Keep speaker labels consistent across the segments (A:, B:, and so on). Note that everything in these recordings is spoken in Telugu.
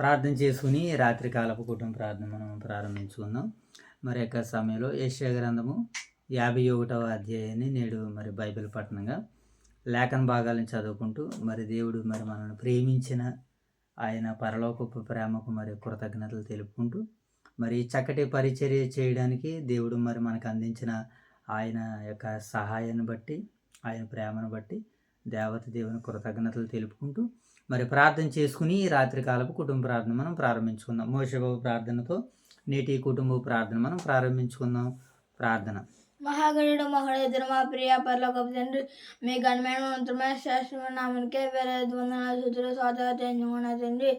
A: ప్రార్థన చేసుకుని రాత్రికాలపు కుటుంబ ప్రార్థన మనం ప్రారంభించుకుందాం. మరి యొక్క సమయంలో యెషయా గ్రంథము 51వ అధ్యాయాన్ని నేడు మరి బైబిల్ పఠనంగా లేఖన భాగాలను చదువుకుంటూ మరి దేవుడు మరి మనల్ని ప్రేమించిన ఆయన పరలోకపు ప్రేమకు మరి కృతజ్ఞతలు తెలుపుకుంటూ మరి చక్కటి పరిచర్య చేయడానికి దేవుడు మరి మనకు అందించిన ఆయన యొక్క సహాయాన్ని బట్టి ఆయన ప్రేమను బట్టి దేవుని కృతజ్ఞతలు తెలుపుకుంటూ మరి ప్రార్థన చేసుకుని రాత్రికాలపు కుటుంబ ప్రార్థన మనం ప్రారంభించుకుందాం. మోషేబాబు ప్రార్థనతో నేటి కుటుంబ ప్రార్థన మనం ప్రారంభించుకుందాం. ప్రార్థన.
B: మహాగణుడు మహోన్నతుడు మా ప్రియ పరలోకపు తండ్రి, మీ ఘనమైన మంత్రమైన శాస్త్రమైన నామనికే వేలాది వందనాలు స్తుతులు స్తోత్రాలు తండ్రి.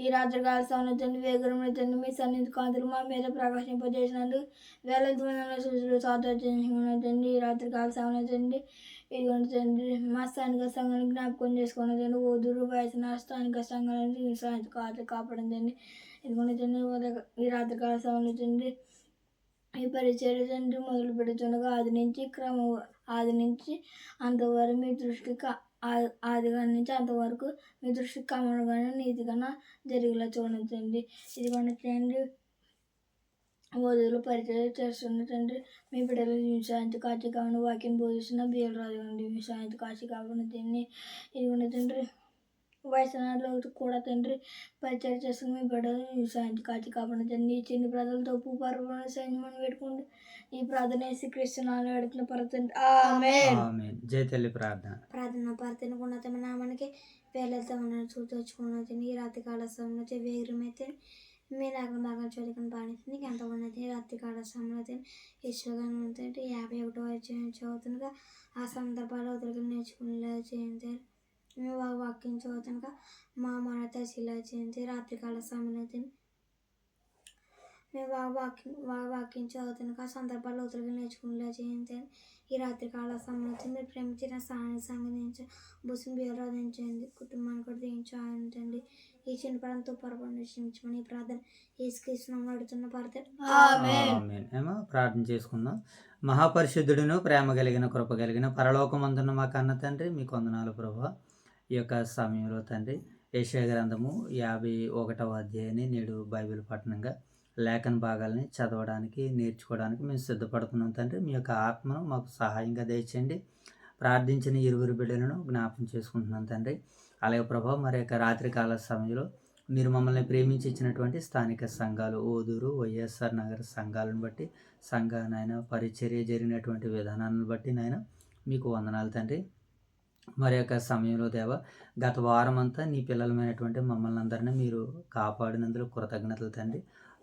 B: ఈ రాత్రికాల సమయంలో తండ్రి వేగురమైన తండ్రి మీ సన్నిధి కాంతులు మా మీద ప్రకాశింపజేసినందుకు వేలాది వందనాలు స్తుతులు స్తోత్రాలు తండ్రి. ఈ రాత్రికాల సమయంలో తండ్రి ఇదిగోండి తండ్రి మా స్థానిక సంఘాన్ని జ్ఞాపకం చేసుకున్న తండ్రి ఓదూరు వయసున స్థానిక సంఘాలను కాపాడండి తండ్రి. ఇదిగోండి తండ్రి ఈ రాత్రికాల సమయంలో తండ్రి ఈ పరిచర్య తండ్రి మొదలు పెడుతుండగా ఆది నుంచి అంతవరకు మీ దృష్టికి ఆదిగా నుంచి అంతవరకు మీ దృష్టికి కమలుగానే నీతిగానే జరిగేలా చూడండి తండ్రి. ఇదిగోండి తండ్రి ఓదులు పరిచయం చేస్తున్న తండ్రి మీ బిడ్డలు సాయంత్రం కాచి కాకుండా వాక్యం బోధిస్తున్న బియ్యలు రాజు మీ సాయంత్రం కాచి కాకుండా తండ్రి. ఇదిగోండి తండ్రి వయసులో కూడా తండ్రి పరిచయం చేస్తున్న మీ బిడ్డలు సాయంత్రం కాచి కాకుండా తండ్రి చిన్ని ప్రజలతో పర్వణ సైన్యం పెట్టుకుంటూ ఈ ప్రార్థన శ్రీకృష్ణాలు పెడుతున్న పరతండి.
A: జై తల్లి ప్రార్థన
C: ప్రార్థన ఉన్నతమైన నామానికి వేలతో చూచుకున్నది ఈ రాత్రి కాల సమయంలో వేగరమైతే మీ నాకు బాగా చదువుకుని పాడిస్తుంది ఎంత ఉన్నది రాత్రి కాల సమయంలో ఈశ్వరంగా ఉంటుంది 51వ అధ్యాయం చదువుతుండగా ఆ సందర్భాలు వదిలికి నేర్చుకునేలా చేయండి. మేము వాక్యం చదువుతుండగా మా మనతో శిలా చేయండి. రాత్రికాల సమయంలో మేము వాక్యం చదువుతుండగా సందర్భాలు వదిలికి నేర్చుకునేలా చేయండి. ఈ రాత్రికాల సమయంలో మీరు ప్రేమించిన స్థానిక సంగతించి భూసం బీరాధించండి కుటుంబాన్ని కూడా దీవించండి. ఈ చిన్న పడంతో పొరపాటు క్షమించమని ప్రార్థన యేసుక్రీస్తునామములో అడుగుతున్న
A: ప్రార్థన చేసుకుందాం. మహాపరిశుద్ధుడును ప్రేమ కలిగిన కృప కలిగిన పరలోకమందున్న మా కన్న తండ్రి మీకు వందనాలు ప్రభువా. ఈ యొక్క సమయంలో తండ్రి యెషయా గ్రంథము 51వ అధ్యాయాన్ని నేడు బైబిల్ పఠనంగా లేఖన భాగాలని చదవడానికి నేర్చుకోవడానికి మేము సిద్ధపడుతున్నాం తండ్రి. మీ యొక్క ఆత్మను మాకు సహాయంగా దయచేయండి. ప్రార్థించిన ఇరువురు బిడ్డలను జ్ఞాపం చేసుకుంటున్నాం తండ్రి. అలాగే ప్రభావ మరి యొక్క రాత్రికాల సమయంలో మీరు మమ్మల్ని ప్రేమించి ఇచ్చినటువంటి స్థానిక సంఘాలు ఓదూరు వైఎస్ఆర్ నగర సంఘాలను బట్టి నాయన పరిచర్య జరిగినటువంటి విధానాలను బట్టి నాయన మీకు వందనాలు తండ్రి. మరి యొక్క సమయంలో దేవ గత వారం అంతా నీ పిల్లలమైనటువంటి మమ్మల్ని అందరినీ మీరు కాపాడినందుకు కృతజ్ఞతలు తండ్రి.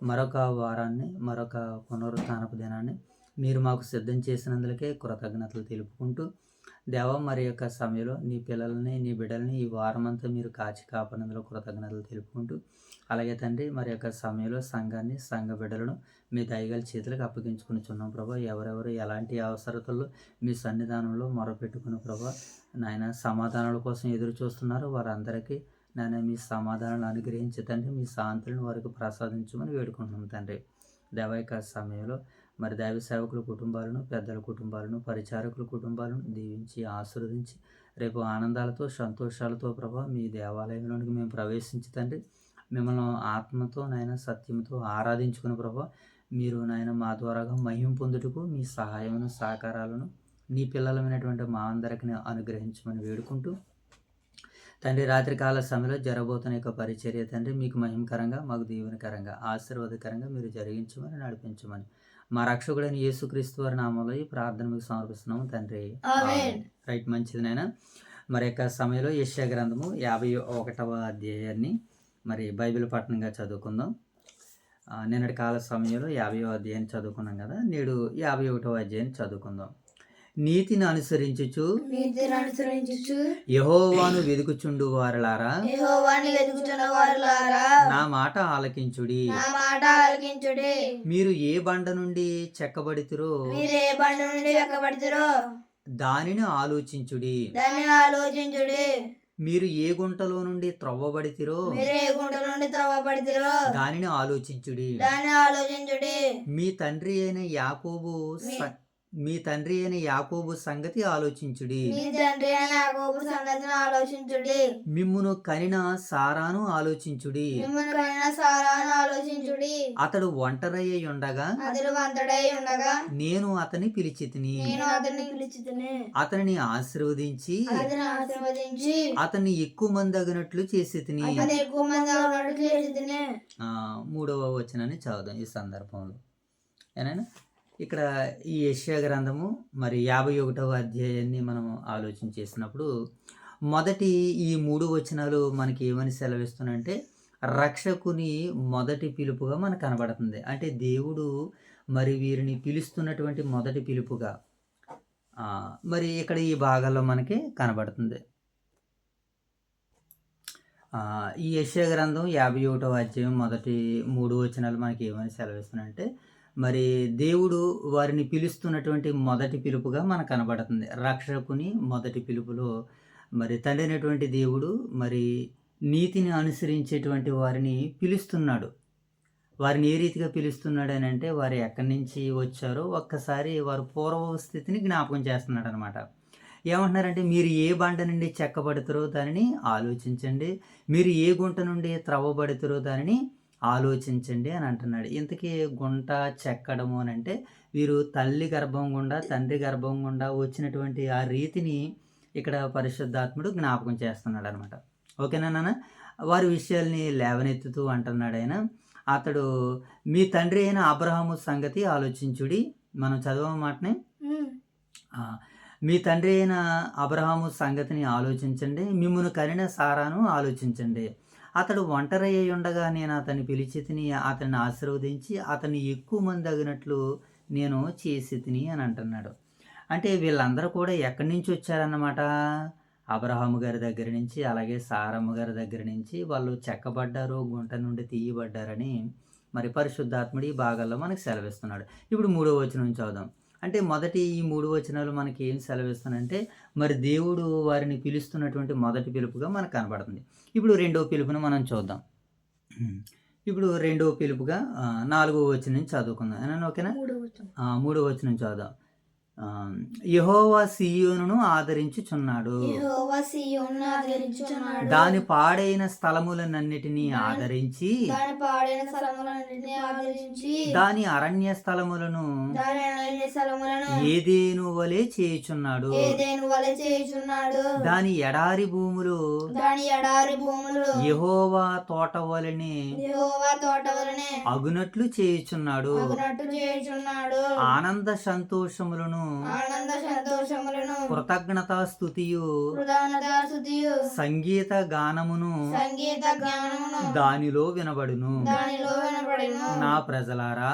A: మరొక వారాన్ని మరొక పునరుత్థానపు దినాన్ని మీరు మాకు సిద్ధం చేసినందుకే కృతజ్ఞతలు తెలుపుకుంటూ దేవ మరి యొక్క సమయంలో నీ పిల్లల్ని నీ బిడ్డల్ని ఈ వారం అంతా మీరు కాచి కాపాడినందులో కృతజ్ఞతలు తెలుపుకుంటూ అలాగే తండ్రి మరి యొక్క సమయంలో సంఘాన్ని సంఘ బిడ్డలను మీ దయగల చేతులకు అప్పగించుకునిచున్నాం ప్రభా. ఎవరెవరు ఎలాంటి అవసరతలు మీ సన్నిధానంలో మొరపెట్టుకున్న ప్రభా నాయన సమాధానాల కోసం ఎదురు చూస్తున్నారో వారందరికీ నాయన మీ సమాధానాలు అనుగ్రహించి తండ్రి మీ శాంతులను వారికి ప్రసాదించమని వేడుకుంటున్నాం తండ్రి. దేవ యొక్క సమయంలో మరి దైవ సేవకుల కుటుంబాలను పెద్దల కుటుంబాలను పరిచారకుల కుటుంబాలను దీవించి ఆశీర్వదించి రేపు ఆనందాలతో సంతోషాలతో ప్రభా మీ దేవాలయంలోనికి మేము ప్రవేశించి తండ్రి మిమ్మల్ని ఆత్మతో నాయన సత్యంతో ఆరాధించుకుని ప్రభా మీరు నాయన మా ద్వారాగా మహిమ పొందుటకు మీ సహాయమును సహకారాలను నీ పిల్లలమైనటువంటి మా అందరికీ అనుగ్రహించమని వేడుకుంటూ తండ్రి రాత్రికాల సమయంలో జరగబోతున్న యొక్క పరిచర్య తండ్రి మీకు మహిమకరంగా మాకు దీవెనకరంగా ఆశీర్వాదకరంగా మీరు జరిగించమని నడిపించమని మా రక్షకుడైన యేసుక్రీస్తు వారి నామంలో ఈ ప్రార్థన మీకు సమర్పిస్తున్నాము తండ్రి. రైట్, మంచిది నాయన. మరి యొక్క సమయంలో యెషయా గ్రంథము 51వ అధ్యాయాన్ని మరి బైబిల్ పఠనంగా చదువుకుందాం. నిన్నటి కాల సమయంలో 50వ అధ్యాయాన్ని చదువుకున్నాం కదా, నేడు 51వ అధ్యాయాన్ని చదువుకుందాం. నీతిని అనుసరించుచు యెహోవాను వెదుకుచుండు వారలారా నా మాట ఆలకించుడి. మీరు ఏ బండ నుండి చెక్కబడితిరో దానిని ఆలోచించుడి. మీరు ఏ గుంటలో నుండి త్రవ్వబడితిరో దానిని ఆలోచించుడి. మీ తండ్రి అయిన యాకోబు మీ తండ్రి అయిన యాకోబు సంగతి ఆలోచించుడి.
B: మీ తండ్రి అయిన యాకోబు సంగతిని ఆలోచించుడి.
A: మిమ్మును కనిన సారాను ఆలోచించుడి.
B: మిమ్మల్ని కనిన సారాను ఆలోచించుడి.
A: అతడు ఒంటరయ్యి ఉండగా
B: అతడు వంతడై ఉండగా
A: నేను అతని పిలిచితిని.
B: నేను అతన్ని పిలిచితిని.
A: అతనిని ఆశీర్వదించి
B: అతని ఆశీర్వదించి
A: అతన్ని ఎక్కువ మంది అగినట్లు చేసి తిని.
B: అతను ఎక్కువ మంది ఉన్నట్టు చేసితిని.
A: 3వ వచనాన్ని చదువుదాం ఈ సందర్భంలో. ఏనైనా ఇక్కడ ఈ యెషయా గ్రంథము మరి 51వ అధ్యాయాన్ని మనం ఆలోచన చేసినప్పుడు మొదటి ఈ 3 వచనాలు మనకి ఏమని సెలవిస్తున్నాయంటే రక్షకుని మొదటి పిలుపుగా మనకు కనబడుతుంది. అంటే దేవుడు మరి వీరిని పిలుస్తున్నటువంటి మొదటి పిలుపుగా మరి ఇక్కడ ఈ భాగాల్లో మనకి కనబడుతుంది. ఈ యెషయా గ్రంథం 51వ అధ్యాయం మొదటి 3 వచనాలు మనకి ఏమని సెలవిస్తున్నాయంటే మరి దేవుడు వారిని పిలుస్తున్నటువంటి మొదటి పిలుపుగా మనకు కనబడుతుంది. రక్షకుని మొదటి పిలుపులో మరి తండ్రి అయినటువంటి దేవుడు మరి నీతిని అనుసరించేటువంటి వారిని పిలుస్తున్నాడు. వారిని ఏ రీతిగా పిలుస్తున్నాడు అని అంటే వారు ఎక్కడి నుంచి వచ్చారో ఒక్కసారి వారు పూర్వ స్థితిని జ్ఞాపకం చేస్తున్నాడు అనమాట. ఏమంటున్నారంటే మీరు ఏ బండ నుండి చెక్కబడతారో దానిని ఆలోచించండి, మీరు ఏ గుంట నుండి త్రవ్వబడతారో దానిని ఆలోచించండి అని అంటున్నాడు. ఇంతకీ గుంట చెక్కడము అని అంటే వీరు తల్లి గర్భం గుండా తండ్రి గర్భం గుండా వచ్చినటువంటి ఆ రీతిని ఇక్కడ పరిశుద్ధాత్ముడు జ్ఞాపకం చేస్తున్నాడు అనమాట. ఓకేనా నాన్న? వారి విషయాల్ని లేవనెత్తుతూ అంటున్నాడు ఆయన. అతడు మీ తండ్రి అయిన అబ్రహాము సంగతి ఆలోచించుడి. మనం చదవమాటనే మీ తండ్రి అయిన అబ్రహాము సంగతిని ఆలోచించండి, మిమ్మును కనిన సారాను ఆలోచించండి. అతడు ఒంటరయ్యి ఉండగా నేను అతన్ని పిలిచి తిని అతన్ని ఆశీర్వదించి అతన్ని ఎక్కువ మంది అగినట్లు నేను చేసి తిని అని అంటున్నాడు. అంటే వీళ్ళందరూ కూడా ఎక్కడి నుంచి వచ్చారన్నమాట? అబ్రహాము గారి దగ్గర నుంచి, అలాగే సారమ్మ గారి దగ్గర నుంచి వాళ్ళు చెక్కబడ్డారు, గుంట నుండి తీయబడ్డారని మరి పరిశుద్ధాత్ముడు ఈ భాగాల్లో మనకు సెలవిస్తున్నాడు. ఇప్పుడు 3వ వచనం చదువుదాం. అంటే మొదటి ఈ 3 వచనాలు మనకి ఏం సెలవిస్తానంటే మరి దేవుడు వారిని పిలుస్తున్నటువంటి మొదటి పిలుపుగా మనకు కనబడుతుంది. ఇప్పుడు 2వ పిలుపును మనం చూద్దాం. ఇప్పుడు 2వ పిలుపుగా 4వ వచనం చదువుకుందాం. ఓకేనా? 3వ వచనం చదువుదాం. యెహోవా సీయోనును ఆదరించుచున్నాడు, దాని పాడైన స్థలములనన్నిటినీ ఆదరించి దాని అరణ్య స్థలములను ఏదేను వలె చేయుచున్నాడు. దాని ఎడారి భూములు యెహోవా తోట వలెనే అగునట్లు చేయుచున్నాడు. ఆనంద సంతోషములను కృతజ్ఞతా స్తుతియు సంగీత గానమును దానిలో వినబడును. నా ప్రజలారా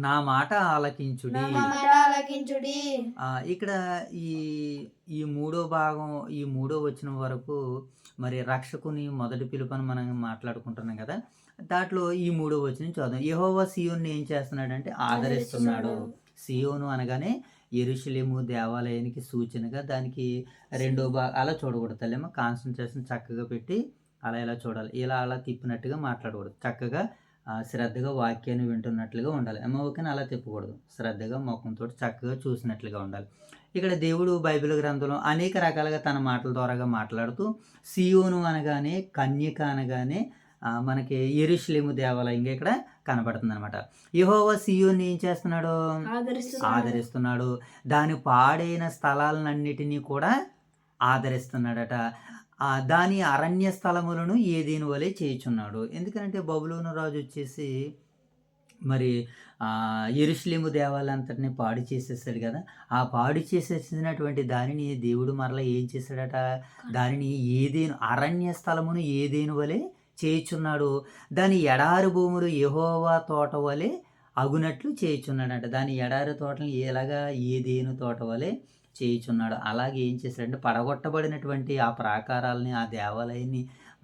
A: నా మాట ఆలకించుడి. ఇక్కడ ఈ 3వ భాగం, ఈ 3వ వచనం వరకు మరి రక్షకుని మొదటి పిలుపుని మనం మాట్లాడుకుంటున్నాం కదా. దాంట్లో ఈ 3వ వచనం చూద్దాం. యెహోవా సీయోనుని ఏం చేస్తున్నాడంటే ఆదరిస్తున్నాడు. సీయోను అనగానే యెరూషలేము దేవాలయానికి సూచనగా దానికి 2వ అలా చూడకూడదు తల్లేమో. కాన్సన్ట్రేషన్ చక్కగా పెట్టి అలా చూడాలి. అలా తిప్పినట్టుగా మాట్లాడకూడదు. చక్కగా శ్రద్ధగా వాక్యాన్ని వింటున్నట్లుగా ఉండాలి. ఓకేనా? అలా తిప్పకూడదు. శ్రద్ధగా ముఖంతో చక్కగా చూసినట్లుగా ఉండాలి. ఇక్కడ దేవుడు బైబిల్ గ్రంథంలో అనేక రకాలుగా తన మాటల ద్వారాగా మాట్లాడుతూ సీయోను అనగానే కన్యక అనగానే మనకి యెరూషలేము దేవాలయంగా ఇక్కడ కనబడుతుంది అనమాట. యెహోవా సీయోన్ని ఏం చేస్తున్నాడు? ఆదరిస్తున్నాడు. దాని పాడైన స్థలాలన్నిటినీ కూడా ఆదరిస్తున్నాడట. దాని అరణ్య స్థలములను ఏదేను వలె చేయుచున్నాడు. ఎందుకంటే బబులోను రాజు వచ్చేసి మరి యెరూషలేము దేవాలయంతటిని పాడు చేసేసాడు కదా. ఆ పాడు చేసేసినటువంటి దానిని దేవుడు మరలా ఏం చేశాడట? దానిని ఏదేను అరణ్య స్థలమును ఏదేను వలె చేయుచున్నాడు. దాని ఎడారి భూములు యెహోవా తోట వలె అగునట్లు చేయుచున్నాడట. దాని ఎడారి తోటలను ఎలాగా ఏదేను తోట వలె చేయుచున్నాడు. అలాగే ఏం చేశాడంటే పడగొట్టబడినటువంటి ఆ ప్రాకారాలని, ఆ దేవాలయాన్ని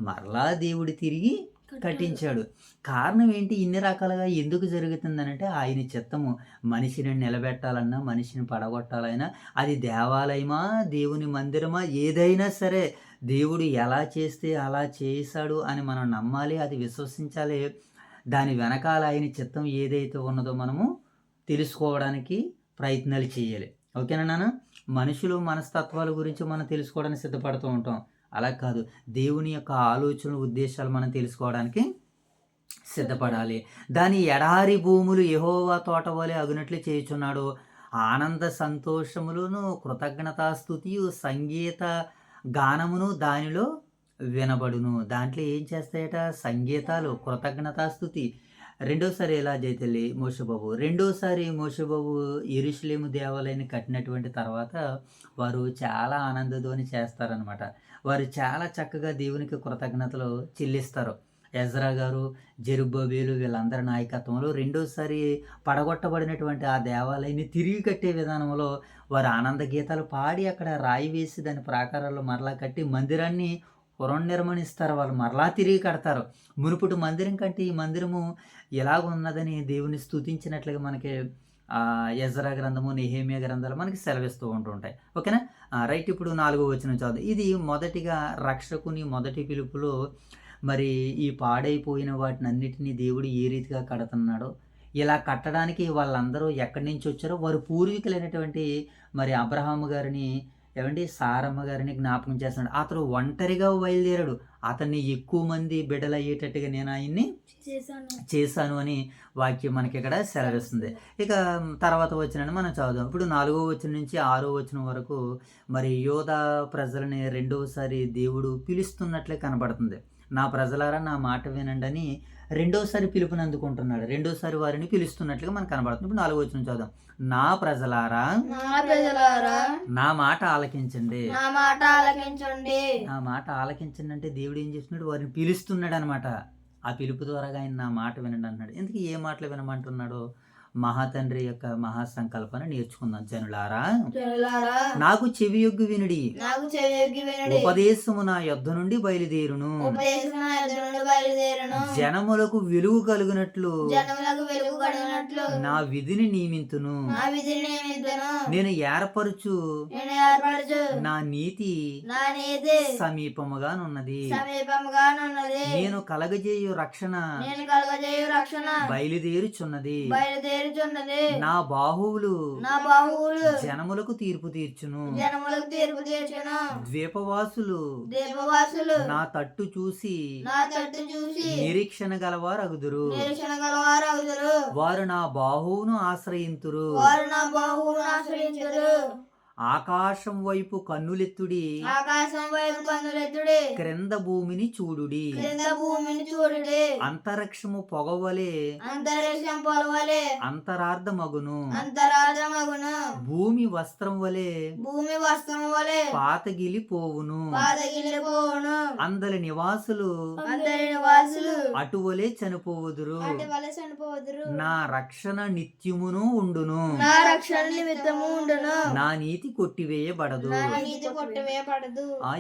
A: మరలా దేవుడు తిరిగి కట్టించాడు. కారణం ఏంటి? ఇన్ని రకాలుగా ఎందుకు జరుగుతుందనంటే ఆయన చిత్తము. మనిషిని నిలబెట్టాలన్నా, మనిషిని పడగొట్టాలన్నా, అది దేవాలయమా దేవుని మందిరమా ఏదైనా సరే దేవుడు ఎలా చేస్తే అలా చేశాడు అని మనం నమ్మాలి, అది విశ్వసించాలి. దాని వెనకాల ఆయన చిత్తం ఏదైతే ఉన్నదో మనము తెలుసుకోవడానికి ప్రయత్నాలు చేయాలి. ఓకేనా నాన్న? మనుషులు మనస్తత్వాల గురించి మనం తెలుసుకోవడానికి సిద్ధపడుతూ ఉంటాం. అలా కాదు, దేవుని యొక్క ఆలోచనలు, ఉద్దేశాలు మనం తెలుసుకోవడానికి సిద్ధపడాలి. దాని ఎడారి భూములు యెహోవా తోట వలె అగునట్లు చేయుచున్నాడు. ఆనంద సంతోషములను, కృతజ్ఞతాస్తుతియు, సంగీత గానమును దానిలో వినబడును. దాంట్లో ఏం చేస్తాయట? సంగీతాలు, కృతజ్ఞతాస్తుతి. రెండోసారి ఎలా జైతల్లి మోషేబాబు, రెండోసారి మోషేబాబు యెరూషలేము దేవాలయాన్ని కట్టినటువంటి తర్వాత వారు చాలా ఆనందధ్వని చేస్తారనమాట. వారు చాలా చక్కగా దేవునికి కృతజ్ఞతలు చెల్లిస్తారు. ఎజ్రా గారు, జెరుబ్బబేలు వీళ్ళందరి నాయకత్వంలో రెండోసారి పడగొట్టబడినటువంటి ఆ దేవాలయాన్ని తిరిగి కట్టే విధానంలో వారు ఆనంద గీతాలు పాడి అక్కడ రాయి వేసి దాని ప్రాకారాల్లో మరలా కట్టి మందిరాన్ని పునర్నిర్మాణిస్తారు. వాళ్ళు మరలా తిరిగి కడతారు. మునుపటి మందిరం కంటే ఈ మందిరము ఎలాగున్నదని దేవుని స్తుతించినట్లుగా మనకి ఎజ్రా గ్రంథము, నెహెమ్యా గ్రంథాలు మనకి సెలవిస్తూ ఉంటుంటాయి. ఓకేనా? రైట్. ఇప్పుడు 4వ వచనం చదువు. ఇది మొదటిగా రక్షకుని మొదటి పిలుపులో మరి ఈ పాడైపోయిన వాటిని అన్నిటినీ దేవుడు ఏ రీతిగా కడుతున్నాడో, ఇలా కట్టడానికి వాళ్ళందరూ ఎక్కడి నుంచి వచ్చారో వారు పూర్వీకులైనటువంటి మరి అబ్రహాము గారిని, ఏమండి, సారమ్మ గారిని జ్ఞాపకం చేస్తున్నాడు. అతడు ఒంటరిగా బయలుదేరాడు. అతన్ని ఎక్కువ మంది బిడ్డలు అయ్యేటట్టుగా నేను ఆయన్ని చేశాను అని వాక్యం మనకి ఇక్కడ సెలవిస్తుంది. ఇక తర్వాత వచనాన్ని మనం చదువుదాం. ఇప్పుడు 4వ వచనం నుంచి 6వ వచనం వరకు మరి యోధా ప్రజలని రెండవసారి దేవుడు పిలుస్తున్నట్లే కనబడుతుంది. నా ప్రజలారా నా మాట వినండి అని రెండోసారి పిలుపుని అందుకుంటున్నాడు. రెండోసారి వారిని పిలుస్తున్నట్లుగా మనకు కనబడుతుంది. ఇప్పుడు 4వ వచనం చదువుదాం. నా ప్రజలారా నా మాట ఆలకించండి.
B: నా మాట ఆలకించండి.
A: నా మాట ఆలకించండి అంటే దేవుడు ఏం చేస్తున్నాడు? వారిని పిలుస్తున్నాడు అనమాట. ఆ పిలుపు ద్వారా ఆయన నా మాట వినండి అన్నాడు. ఎందుకు ఏ మాటలు వినమంటున్నాడు? మహాతండ్రి యొక్క మహాసంకల్పాన్ని నేర్చుకుందాం. జనులారా నాకు చెవియొగ్గి వినుడి, ఉపదేశము నా యొద్ద నుండి బయలుదేరును, జనములకు వెలుగు కలుగునట్లు నా విధిని నియమింతును, నేను ఏర్పరచు నా నీతి సమీపముగానున్నది, నేను కలగజేయు రక్షణ బయలుదేరుచున్నది, నా బాహువులు జనములకు తీర్పు తీర్చును, ద్వీపవాసులు నా తట్టు చూసి నిరీక్షణ గలవారు అగుదురు, వారు నా బాహువును ఆశ్రయింతురు. ఆకాశం వైపు కన్నులెత్తుడి, క్రింద భూమిని చూడుడి, అంతరిక్షము పొగవలే అంతరార్థమగును, భూమి వస్త్రం వలె పాతగిలిపోవును, అందరి నివాసులు అటువలే చనిపోవుదురు, నా రక్షణ నిత్యమును ఉండును, నా నీతి కొట్టివేయబడదు.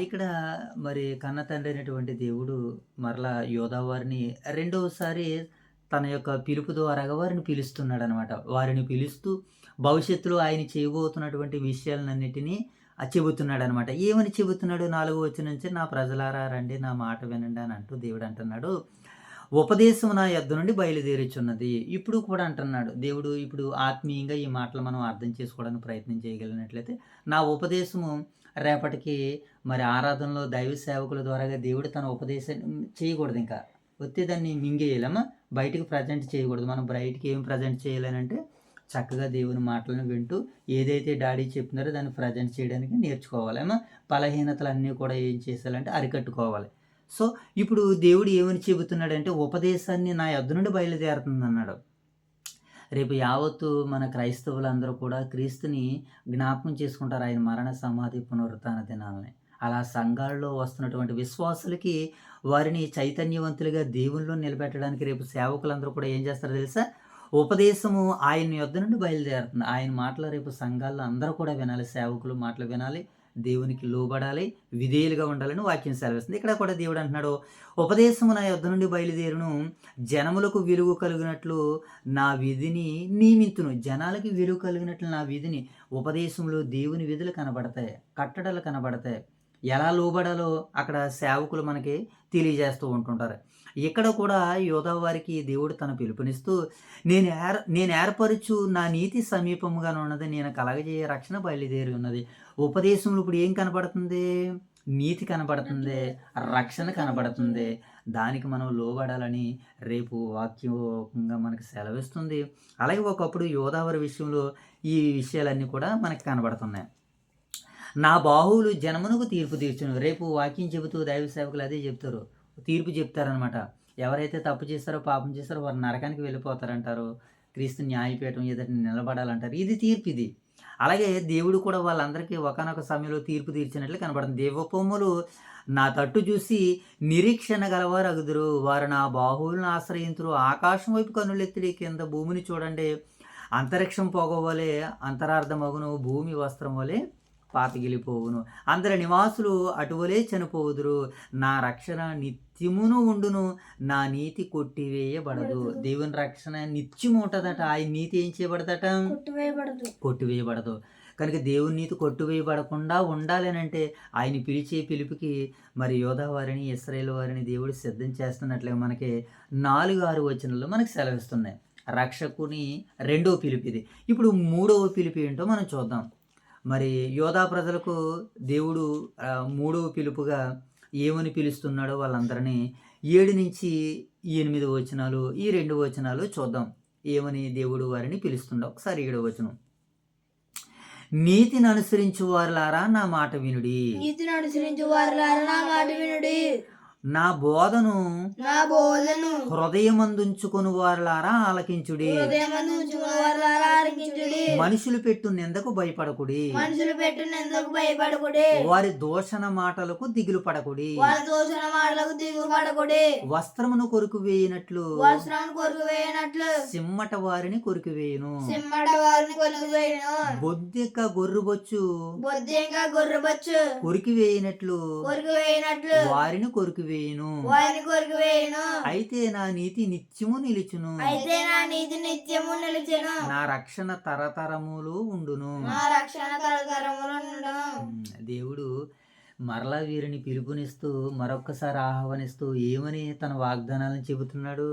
A: ఇక్కడ మరి కన్న తండ్రి అయినటువంటి దేవుడు మరలా యోధా వారిని రెండవసారి తన యొక్క పిలుపు ద్వారాగా వారిని పిలుస్తున్నాడు అనమాట. వారిని పిలుస్తూ భవిష్యత్తులో ఆయన చేయబోతున్నటువంటి విషయాలన్నిటినీ చెబుతున్నాడు అనమాట. ఏమని చెబుతున్నాడు? 4వ వచనం నుంచి నా ప్రజలారా రండి, నా మాట వినండి అని అంటూ దేవుడు అంటున్నాడు. ఉపదేశం నా యొద్ద నుండి బయలుదేరుచున్నది. ఇప్పుడు కూడా అంటున్నాడు దేవుడు. ఇప్పుడు ఆత్మీయంగా ఈ మాటలు మనం అర్థం చేసుకోవడానికి ప్రయత్నం చేయగలిగినట్లయితే నా ఉపదేశము రేపటికి మరి ఆరాధనలో దైవ సేవకుల ద్వారాగా దేవుడు తన ఉపదేశం చేయకూడదు. ఇంకా వస్తే దాన్ని మింగేయాలమ్మా, బయటకు ప్రజెంట్ చేయకూడదు. మనం బయటికి ఏం ప్రజెంట్ చేయాలనంటే చక్కగా దేవుని మాటలను వింటూ ఏదైతే డాడీ చెప్తున్నారో దాన్ని ప్రజెంట్ చేయడానికి నేర్చుకోవాలమ్మా. బలహీనతలన్నీ కూడా ఏం చేయాలంటే అరికట్టుకోవాలి. సో ఇప్పుడు దేవుడు ఏమని చెబుతున్నాడంటే ఉపదేశాన్ని నా యొద్ద నుండి బయలుదేరుతుంది అన్నాడు. రేపు యావత్తు మన క్రైస్తవులందరూ కూడా క్రీస్తుని జ్ఞాపకం చేసుకుంటారు, ఆయన మరణ సమాధి పునరుత్థాన దినాలని. అలా సంఘాల్లో వస్తున్నటువంటి విశ్వాసులకి వారిని చైతన్యవంతులుగా దేవుల్లో నిలబెట్టడానికి రేపు సేవకులందరూ కూడా ఏం చేస్తారో తెలుసా? ఉపదేశము ఆయన యొద్ద నుండి బయలుదేరుతుంది. ఆయన మాటలు రేపు సంఘాల్లో అందరూ కూడా వినాలి, సేవకులు మాటలు వినాలి, దేవునికి లోబడాలి, విధేయులుగా ఉండాలని వాక్యం సెలవిస్తుంది. ఇక్కడ కూడా దేవుడు అంటున్నాడు ఉపదేశము నా యొద్ద నుండి బయలుదేరును, జనములకు వెలుగు కలిగినట్లు నా విధిని నియమింతును. జనాలకి వెలుగు కలిగినట్లు నా విధిని. ఉపదేశంలో దేవుని విధులు కనబడతాయి, కట్టడలు కనబడతాయి, ఎలా లోబడాలో అక్కడ సేవకులు మనకి తెలియజేస్తూ ఉంటుంటారు. ఇక్కడ కూడా యోధా వారికి దేవుడు తన పిలుపునిస్తూ నేను ఏర్పరచు నా నీతి సమీపముగా ఉన్నది, నేను కలగజేయ రక్షణ బయలుదేరి ఉన్నది. ఉపదేశంలో ఇప్పుడు ఏం కనపడుతుంది? నీతి కనపడుతుంది, రక్షణ కనపడుతుంది. దానికి మనం లోబడాలని రేపు వాక్యంగా మనకు సెలవిస్తుంది. అలాగే ఒకప్పుడు యోధావారి విషయంలో ఈ విషయాలన్నీ కూడా మనకు కనబడుతున్నాయి. నా బాహువులు జనమునకు తీర్పు తీర్చును. రేపు వాక్యం చెబుతూ దైవ సేవకులు అదే చెప్తారు, తీర్పు చెప్తారనమాట. ఎవరైతే తప్పు చేస్తారో పాపం చేస్తారో వారు నరకానికి వెళ్ళిపోతారంటారు. క్రీస్తు న్యాయపీఠం ఎదుట నిలబడాలంటారు. ఇది తీర్పు. ఇది అలాగే దేవుడు కూడా వాళ్ళందరికీ ఒకానొక సమయంలో తీర్పు తీర్చినట్లు కనబడుతుంది. దేవపోములు నా తట్టు చూసి నిరీక్షణ గలవారు అగుదురు, వారు నా బాహువులను ఆశ్రయింతురు. ఆకాశం వైపు కన్నులెత్తిడి, కింద భూమిని చూడండి. అంతరిక్షం పోగవలే అంతరార్థమగును, భూమి వస్త్రం వలె పాతగిలిపోవును. అందరి నివాసులు అటువలే చనిపోవుదురు. నా రక్షణ నిత్యమును ఉండును, నా నీతి కొట్టివేయబడదు. దేవుని రక్షణ నిత్యము ఉంటుందట. ఆయన నీతి ఏం చేయబడదట? కొట్టివేయబడదు. కనుక దేవుని నీతి కొట్టివేయబడకుండా ఉండాలి అని అంటే ఆయన పిలిచే పిలుపుకి మరి యోధా వారిని, ఇశ్రాయేలు వారిని దేవుడు సిద్ధం చేస్తున్నట్లుగా మనకి 4-6 వచనాల్లో మనకి సెలవిస్తున్నాయి. రక్షకుని రెండో పిలుపు ఇది. ఇప్పుడు 3వ పిలుపు ఏంటో మనం చూద్దాం. మరి యోధా ప్రజలకు దేవుడు 3వ పిలుపుగా ఏమని పిలుస్తున్నాడో వాళ్ళందరినీ 7-8 వచనాలు, ఈ 2 వచనాలు చూద్దాం. ఏమని దేవుడు వారిని పిలుస్తుండో ఒకసారి 7వ వచనం. నీతిని అనుసరించు వారులారా నా మాట వినుడి, నా బోధను హృదయమందుంచుకొని వారులారా ఆలకించుడి. మనుషులు పెట్టు నిందకు భయపడకుడి, వారి దూషణ మాటలకు దిగులు పడకుడి. వస్త్రమును కొరుకు వేయినట్లు సిమ్మట వారిని కొరికి వేయును. బొద్దిక గొర్రుబొచ్చు కొరికి వేయినట్లు వారిని కొరికి వేయును. అయితే నా నీతి నిత్యము నిలుచును, నా రక్షణ తరతరములు ఉండును. దేవుడు మరలా వీరిని పిలుపునిస్తూ మరొక్కసారి ఆహ్వానిస్తూ ఏమని తన వాగ్దానాలను చెబుతున్నాడు?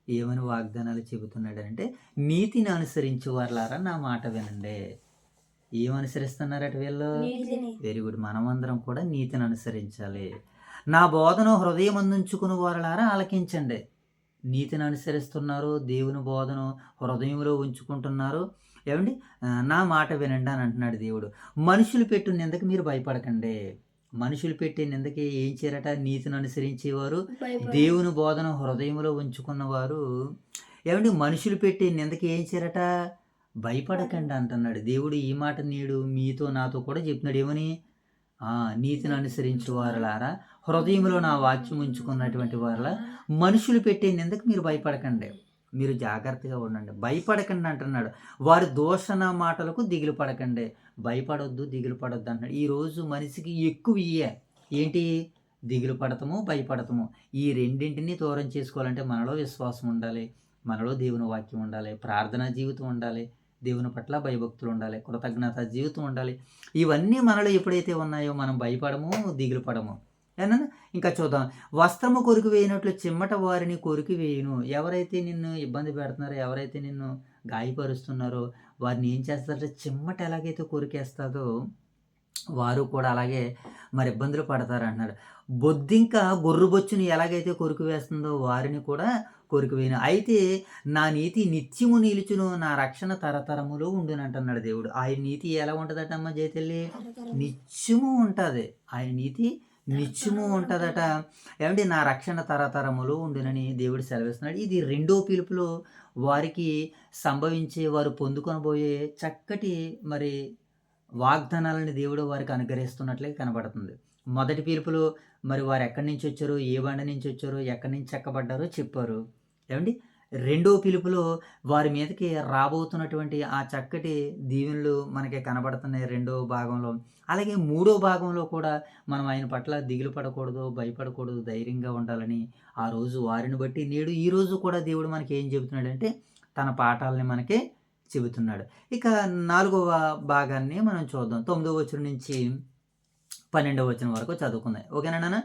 A: ఏమని వాగ్దానాలు చెబుతున్నాడు అంటే, నీతిని అనుసరించు వారులారా నా మాట వినండి. ఏమనుసరిస్తున్నారట వీళ్ళు? Very good. మనమందరం కూడా నీతిని అనుసరించాలి. నా బోధను హృదయం అందించుకుని వారులారా ఆలకించండి. నీతిని అనుసరిస్తున్నారు, దేవుని బోధను హృదయంలో ఉంచుకుంటున్నారు. ఏమండి, నా మాట వినండి అని అంటున్నాడు దేవుడు. మనుషులు పెట్టు నిందకి మీరు భయపడకండి. మనుషులు పెట్టే నిందకి ఏం చేయరట? నీతిని అనుసరించేవారు, దేవుని బోధను హృదయంలో ఉంచుకున్నవారు. ఏమండి, మనుషులు పెట్టే నిందకి ఏం చేయరట? భయపడకండి అంటున్నాడు దేవుడు. ఈ మాట నేడు మీతో నాతో కూడా చెప్తున్నాడు. ఏమని? నీతిని అనుసరించు వారులారా, హృదయంలో నా వాక్యం ఉంచుకున్నటువంటి వారులా, మనుషులు పెట్టే నిందకు మీరు భయపడకండి, మీరు జాగ్రత్తగా ఉండండి, భయపడకండి అంటున్నాడు. వారి దూషణ మాటలకు దిగులు పడకండి. భయపడొద్దు, దిగులు పడొద్దు అంటున్నాడు. ఈరోజు మనిషికి ఎక్కువ ఏంటి? దిగులు పడతాము, భయపడతాము. ఈ రెండింటినీ దూరం చేసుకోవాలంటే మనలో విశ్వాసం ఉండాలి, మనలో దేవుని వాక్యం ఉండాలి, ప్రార్థనా జీవితం ఉండాలి, దేవుని పట్ల భయభక్తులు ఉండాలి, కృతజ్ఞత జీవితం ఉండాలి. ఇవన్నీ మనలో ఎప్పుడైతే ఉన్నాయో మనం భయపడము, దిగులు పడము. ఏనా? ఇంకా చూద్దాం. వస్త్రము కొరికి వేయినట్లు చిమ్మట వారిని కొరికి వేయును. ఎవరైతే నిన్ను ఇబ్బంది పెడుతున్నారో, ఎవరైతే నిన్ను గాయపరుస్తున్నారో వారిని ఏం చేస్తారంటే, చిమ్మట ఎలాగైతే కొరికేస్తుందో వారు కూడా అలాగే మరి ఇబ్బందులు పడతారు అంటున్నారు. బొద్దింక గొర్రుబొచ్చుని ఎలాగైతే కొరికి వేస్తుందో వారిని కూడా కొరికి వేయను. అయితే నా నీతి నిత్యము నిలుచును, నా రక్షణ తరతరములు ఉండును అంటున్నాడు దేవుడు. ఆయన నీతి ఎలా ఉంటుందట అమ్మ జయతల్లి? నిత్యము ఉంటుంది. ఆయన నీతి నిత్యము ఉంటుందట. ఏమంటే నా రక్షణ తరతరములు ఉండునని దేవుడు సెలవిస్తున్నాడు. ఇది 2వ పిలుపులో వారికి సంభవించే, వారు పొందుకొనబోయే చక్కటి మరి వాగ్దానాలని దేవుడు వారికి అనుగ్రహిస్తున్నట్లే కనబడుతుంది. మొదటి పిలుపులో మరి వారు ఎక్కడి నుంచి వచ్చారో, ఏ బండ నుంచి వచ్చారో, ఎక్కడి నుంచి చెక్కబడ్డారో చెప్పారు. ఏమండి, 2వ పిలుపులో వారి మీదకి రాబోతున్నటువంటి ఆ చక్కటి దీవెనలు మనకి కనబడుతున్నాయి 2వ భాగంలో. అలాగే 3వ భాగంలో కూడా మనం ఆయన పట్ల దిగులు పడకూడదు, భయపడకూడదు, ధైర్యంగా ఉండాలని ఆ రోజు వారిని బట్టి నేడు ఈ రోజు కూడా దేవుడు మనకి ఏం చెబుతున్నాడంటే తన పాఠాలని మనకి చెబుతున్నాడు. ఇక 4వ భాగాన్ని మనం చూద్దాం. 9వ వచనం నుంచి 12వ వచనం వరకు చదువుకుందాం. ఓకేనా నాన్న?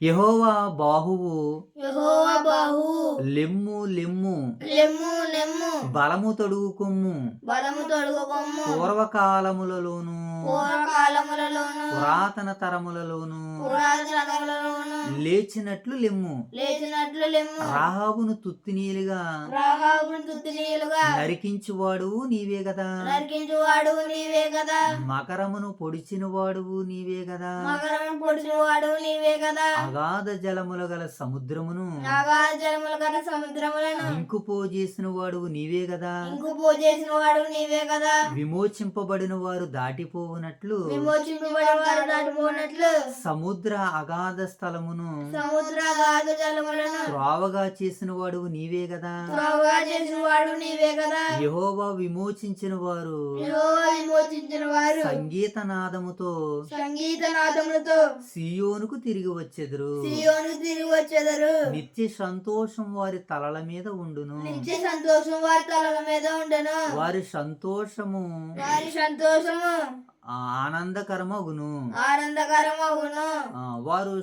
A: యెహోవా బాహువు
B: యెహోవా బాహువు
A: లెమ్ము లెమ్ము
B: లెమ్ము లెమ్ము
A: బలము తొడుగుకొమ్ము
B: బలము తొడుగుకొమ్ము
A: పూర్వకాలములలోను
B: పూర్వకాలములలోను
A: పురాతన తరములలోను
B: పురాతన కాలములలోను
A: లేచినట్లు లెమ్ము
B: లేచినట్లు లెమ్ము
A: రాహాబును తుత్తినీలుగా
B: రాహాబును తుత్తినీయులుగా
A: నరికించువాడు నీవే కదా
B: నరికించువాడు నీవే కదా
A: మకరమును పొడిచిన వాడువు నీవే కదా
B: మకరము పొడిచినవాడు నీవే కదా
A: అగాధ జలముల గల సముద్రమును
B: నాగాల జలముల కన్నా సముద్రములను
A: ఇంకుపోజేసిన వాడువు నీవే కదా
B: ఇంకు పూజేసిన వాడు నీవే కదా
A: విమోచింపబడిన వారు దాటిపోవునట్లు
B: విమోచింపబడిన వారు దాటిపోనట్లు
A: సముద్ర అగాధ స్థలమును
B: సముద్ర గాధ జలములను
A: త్రోవగా చేసిన వాడువు నీవే కదా
B: త్రోవగా చేసిన వాడు నీవే కదా
A: యెహోవా విమోచించిన వారు
B: యెహోవా విమోచించిన వారు
A: సంగీతనాదముతో
B: సంగీత నాదములతో
A: సియోనుకు తిరిగి వచ్చెదరు
B: సియోను తిరిగి వచ్చేదరు
A: నిత్య సంతోషం వారి తలల మీద ఉండును
B: నిత్య సంతోషం వారి తలల మీద ఉండను
A: వారి సంతోషము
B: వారి సంతోషము
A: ఆనందకరమగును
B: ఆనందకరమగును
A: వారు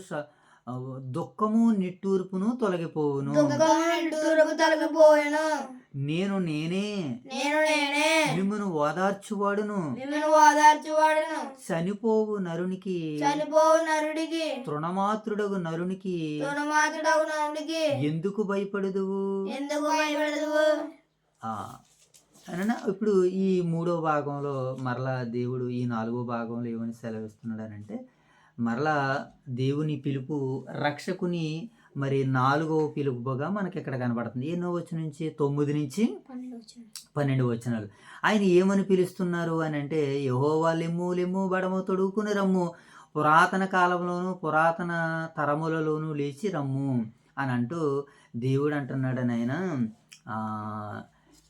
A: దుఃఖము నిట్టూర్పును తొలగిపోవును
B: దుఃఖము నిట్టూర్పు తొలగిపోయెను
A: నేనే
B: నేనే
A: మిమ్మను ఓదార్చువాడును
B: మిమ్మల్ని ఓదార్చువాడును
A: చనిపోవు నరునికి
B: చనిపోవు నరుడికి
A: తృణమాత్రుడగు నరునికి
B: తుణమాతుడగు నరుడికి
A: ఎందుకు భయపడదువు
B: ఎందుకు భయపడదువు
A: అనగా ఇప్పుడు ఈ 3వ భాగంలో మరలా దేవుడు ఈ 4వ భాగంలో ఏమని సెలవిస్తున్నాడనంటే మరలా దేవుని పిలుపు రక్షకుని మరి 4వ పిలుపుగా మనకి ఇక్కడ కనబడుతుంది. ఎన్నో వచనం నుంచి 9 నుంచి 12 వచనాలు. ఆయన ఏమని పిలుస్తున్నారు అని అంటే యెహోవా లెమ్ము లెమ్ము బడము తొడుగుకుని రమ్ము పురాతన కాలంలోను పురాతన తరములలోను లేచి రమ్ము అని అంటూ దేవుడు అంటున్నాడని ఆయన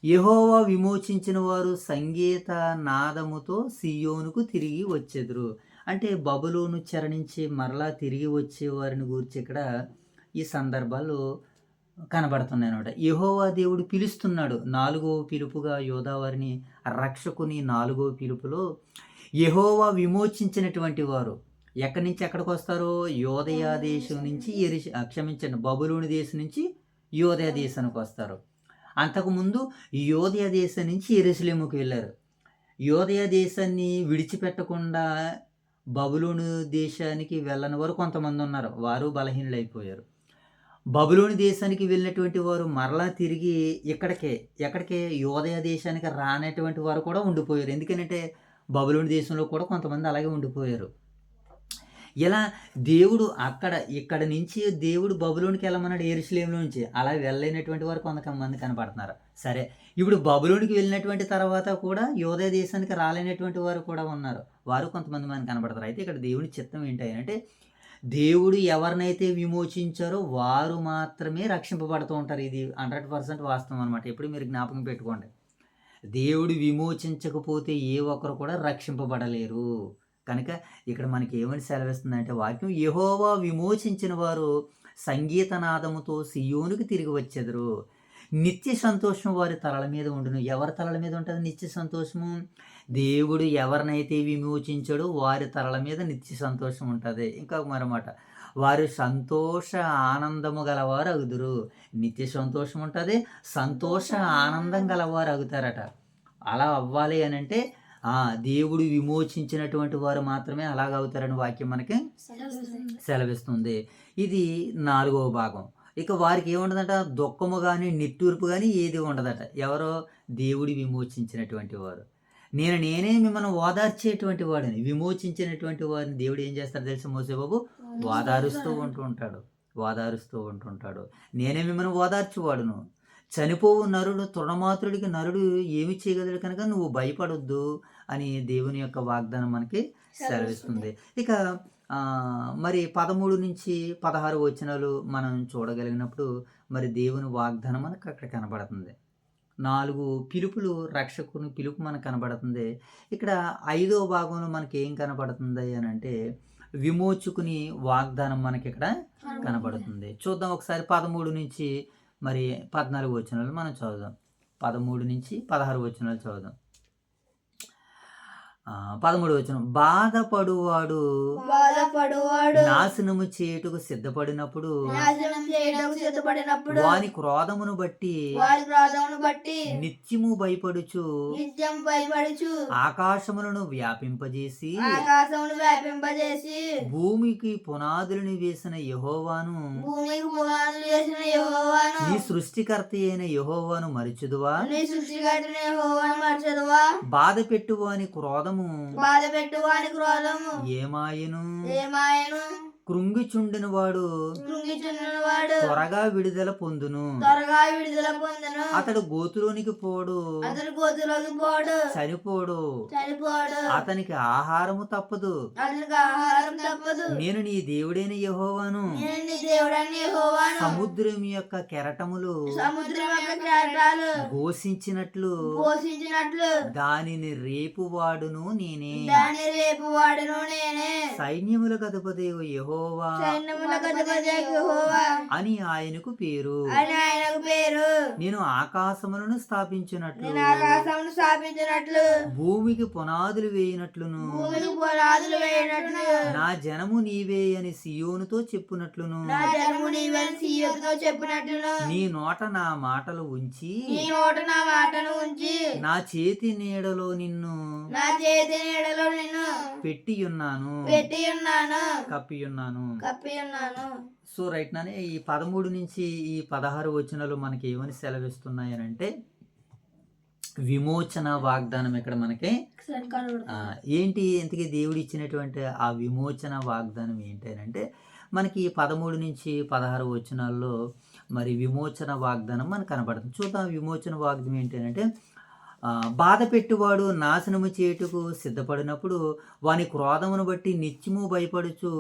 A: యెహోవా విమోచించిన వారు సంగీత నాదముతో సియోనుకు తిరిగి వచ్చెదరు. అంటే బబులోను చెర నుంచి మరలా తిరిగి వచ్చే వారిని గురించి ఇక్కడ ఈ సందర్భాలు కనబడుతున్నాయి అన్నమాట. యెహోవా దేవుడు పిలుస్తున్నాడు. 4వ పిలుపుగా యోధావారిని రక్షకుని 4వ పిలుపులో యెహోవా విమోచించినటువంటి వారు ఎక్కడి నుంచి ఎక్కడికి వస్తారో యోదయ దేశం నుంచి క్షమించండి బబులోని దేశం నుంచి యోదయ దేశానికి వస్తారు. అంతకుముందు యోదయ దేశం నుంచి యెరూషలేముకు వెళ్ళారు. యోదయ దేశాన్ని విడిచిపెట్టకుండా బబులోను దేశానికి వెళ్ళని వారు కొంతమంది ఉన్నారు. వారు బలహీనులైపోయారు. బబులోని దేశానికి వెళ్ళినటువంటి వారు మరలా తిరిగి ఎక్కడికే యోదయ దేశానికి రానటువంటి వారు కూడా ఉండిపోయారు. ఎందుకంటే బబులోని దేశంలో కూడా కొంతమంది అలాగే ఉండిపోయారు. ఇలా దేవుడు ఇక్కడ నుంచి దేవుడు బబులోనికి వెళ్ళమన్నాడు యెరూషలేములో నుంచి. అలా వెళ్ళలేనటువంటి వారు కొంతమంది కనపడుతున్నారు. సరే, ఇప్పుడు బబులోనికి వెళ్ళినటువంటి తర్వాత కూడా యోదయ దేశానికి రాలేనటువంటి వారు కూడా ఉన్నారు. వారు కొంతమంది మనకి కనపడతారు. అయితే ఇక్కడ దేవుని చిత్తం ఏంటి అంటే దేవుడు ఎవరినైతే విమోచించారో వారు మాత్రమే రక్షింపబడుతూ ఉంటారు. ఇది 100% వాస్తవం అనమాట. ఎప్పుడు మీరు జ్ఞాపకం పెట్టుకోండి. దేవుడు విమోచించకపోతే ఏ ఒక్కరు కూడా రక్షింపబడలేరు. కనుక ఇక్కడ మనకి ఏమని సెలవిస్తుందంటే వాక్యం యెహోవా విమోచించిన వారు సంగీతనాదముతో సియోనుకు తిరిగి వచ్చెదరు. నిత్య సంతోషం వారి తలల మీద ఉండును. ఎవరి తలల మీద ఉంటుంది నిత్య సంతోషము? దేవుడు ఎవరినైతే విమోచించాడో వారి తలల మీద నిత్య సంతోషం ఉంటుంది. ఇంకా మరమాట వారు సంతోష ఆనందము గలవారు అగుదురు. నిత్య సంతోషం ఉంటుంది, సంతోష ఆనందం గలవారు అగుతారట. అలా అవ్వాలి అని అంటే దేవుడు విమోచించినటువంటి వారు మాత్రమే అలాగవుతారని వాక్యం మనకి సెలవిస్తుంది. ఇది 4వ భాగం. ఇక వారికి ఏముండదట? దుఃఖము కానీ నిట్టూర్పు కానీ ఏది ఉండదట. ఎవరో దేవుడు విమోచించినటువంటి వారు. నేనే మిమ్మల్ని ఓదార్చేటువంటి వాడిని. విమోచించినటువంటి వారిని దేవుడు ఏం చేస్తాడు తెలుసు మోసేబాబు? ఓదారుస్తూ ఉంటుంటాడు. నేనే మిమ్మల్ని ఓదార్చువాడును. చనిపోవు నరుడు తృణమాత్రుడికి నరుడు ఏమి చేయగలడు కనుక నువ్వు భయపడొద్దు అని దేవుని యొక్క వాగ్దానం మనకి సెలవిస్తుంది. ఇక మరి 13 నుంచి 16 వచనాలు మనం చూడగలిగినప్పుడు మరి దేవుని వాగ్దానం మనకు అక్కడ కనబడుతుంది. 4 పిలుపులు, రక్షకుని పిలుపు మనకు కనబడుతుంది. ఇక్కడ 5వ భాగంలో మనకి ఏం కనబడుతుంది అని అంటే విమోచకుని వాగ్దానం మనకి ఇక్కడ కనబడుతుంది. చూద్దాం ఒకసారి 13 నుంచి మరి 14 వచనాలు మనం చదువుదాం. 13 నుంచి 16 వచనాలు చదువుదాం. 13 వచనం బాధపడువాడు
B: పడువాడు
A: నాశనము చేయుటకు సిద్ధపడినప్పుడు
B: నాశనం చేయడానికి సిద్ధపడినప్పుడు
A: వాని క్రోధమును బట్టి
B: వారి క్రోధమును బట్టి
A: నిత్యము భయపడుచు
B: నిత్యం భయపడుచు
A: ఆకాశములను వ్యాపింపజేసి
B: ఆకాశమును వ్యాపింపజేసి
A: భూమికి పునాదులను వేసిన యెహోవాను
B: భూమికి పునాదులు వేసిన యెహోవాను
A: నీ సృష్టికర్త అయిన యెహోవాను మరిచుదువా
B: నీ సృష్టికర్తని యెహోవాను మరచదువా
A: బాధ పెట్టువాని క్రోధము
B: బాధ పెట్టు వాని క్రోధము
A: ఏమాయను
B: ఏమాయను
A: కృంగిచుండిన వాడు
B: కృంగిచున్నవాడు
A: త్వరగా విడుదల పొందును
B: త్వరగా విడుదల పొందను
A: అతడు గోతులోనికి పోడు
B: అతడు గోతులోకి పోడు
A: చనిపోడు
B: చనిపోడు
A: అతనికి ఆహారము తప్పదు
B: అతనికి ఆహారం తప్పదు
A: నేను నీ దేవుడైన యెహోవాను
B: నేను నీ దేవుడని యెహోవాను
A: సముద్రం యొక్క కెరటములు
B: సముద్రం యొక్క కేటాలు
A: ఘోషించినట్లు
B: పోషించినట్లు
A: దానిని రేపువాడును నేనే
B: దాని రేపు వాడును నేనే
A: సైన్యములకు అధిపతి యెహోవా
B: సైన్యములకు అధిపతి యెహోవా
A: అని ఆయనకు పేరు
B: అని ఆయనకు పేరు
A: నేను ఆకాశములను స్థాపించినట్లు
B: నేను ఆకాశమును స్థాపించినట్లు
A: భూమికి పునాదులు వేయినట్లును
B: భూమికి పునాదులు వేయనట్లు
A: నా జనము నీవే అని సియోనుతో చెప్పునట్లును
B: నా జనము నీవని సీయోతో చెప్పినట్లును
A: నీ నోట నా మాటలు ఉంచి
B: నీ నోట నా మాటను ఉంచి
A: నా చేతి నీడలో నిన్ను
B: నా చేతి నీడలో నిన్ను
A: పెట్టియున్నాను
B: పెట్టి ఉన్నాను
A: కప్పియున్నాను
B: కప్పి ఉన్నాను
A: సో రైట్ నానే ఈ 13 నుంచి ఈ 16 వచనాలు మనకి ఏమని సెలవిస్తున్నాయి అని అంటే విమోచన వాగ్దానం ఇక్కడ మనకి ఏంటి ఇంతకీ దేవుడు ఇచ్చినటువంటి ఆ విమోచన వాగ్దానం ఏంటి అని అంటే మనకి 13 నుంచి 16 వచనాల్లో మరి విమోచన వాగ్దానం మనకు కనబడుతుంది. చూద్దాం విమోచన వాగ్దానం ఏంటి అని అంటే బాధ పెట్టువాడు నాశనము చేయుటకు సిద్ధపడినప్పుడు వాని క్రోధమును బట్టి నిత్యము భయపడుచు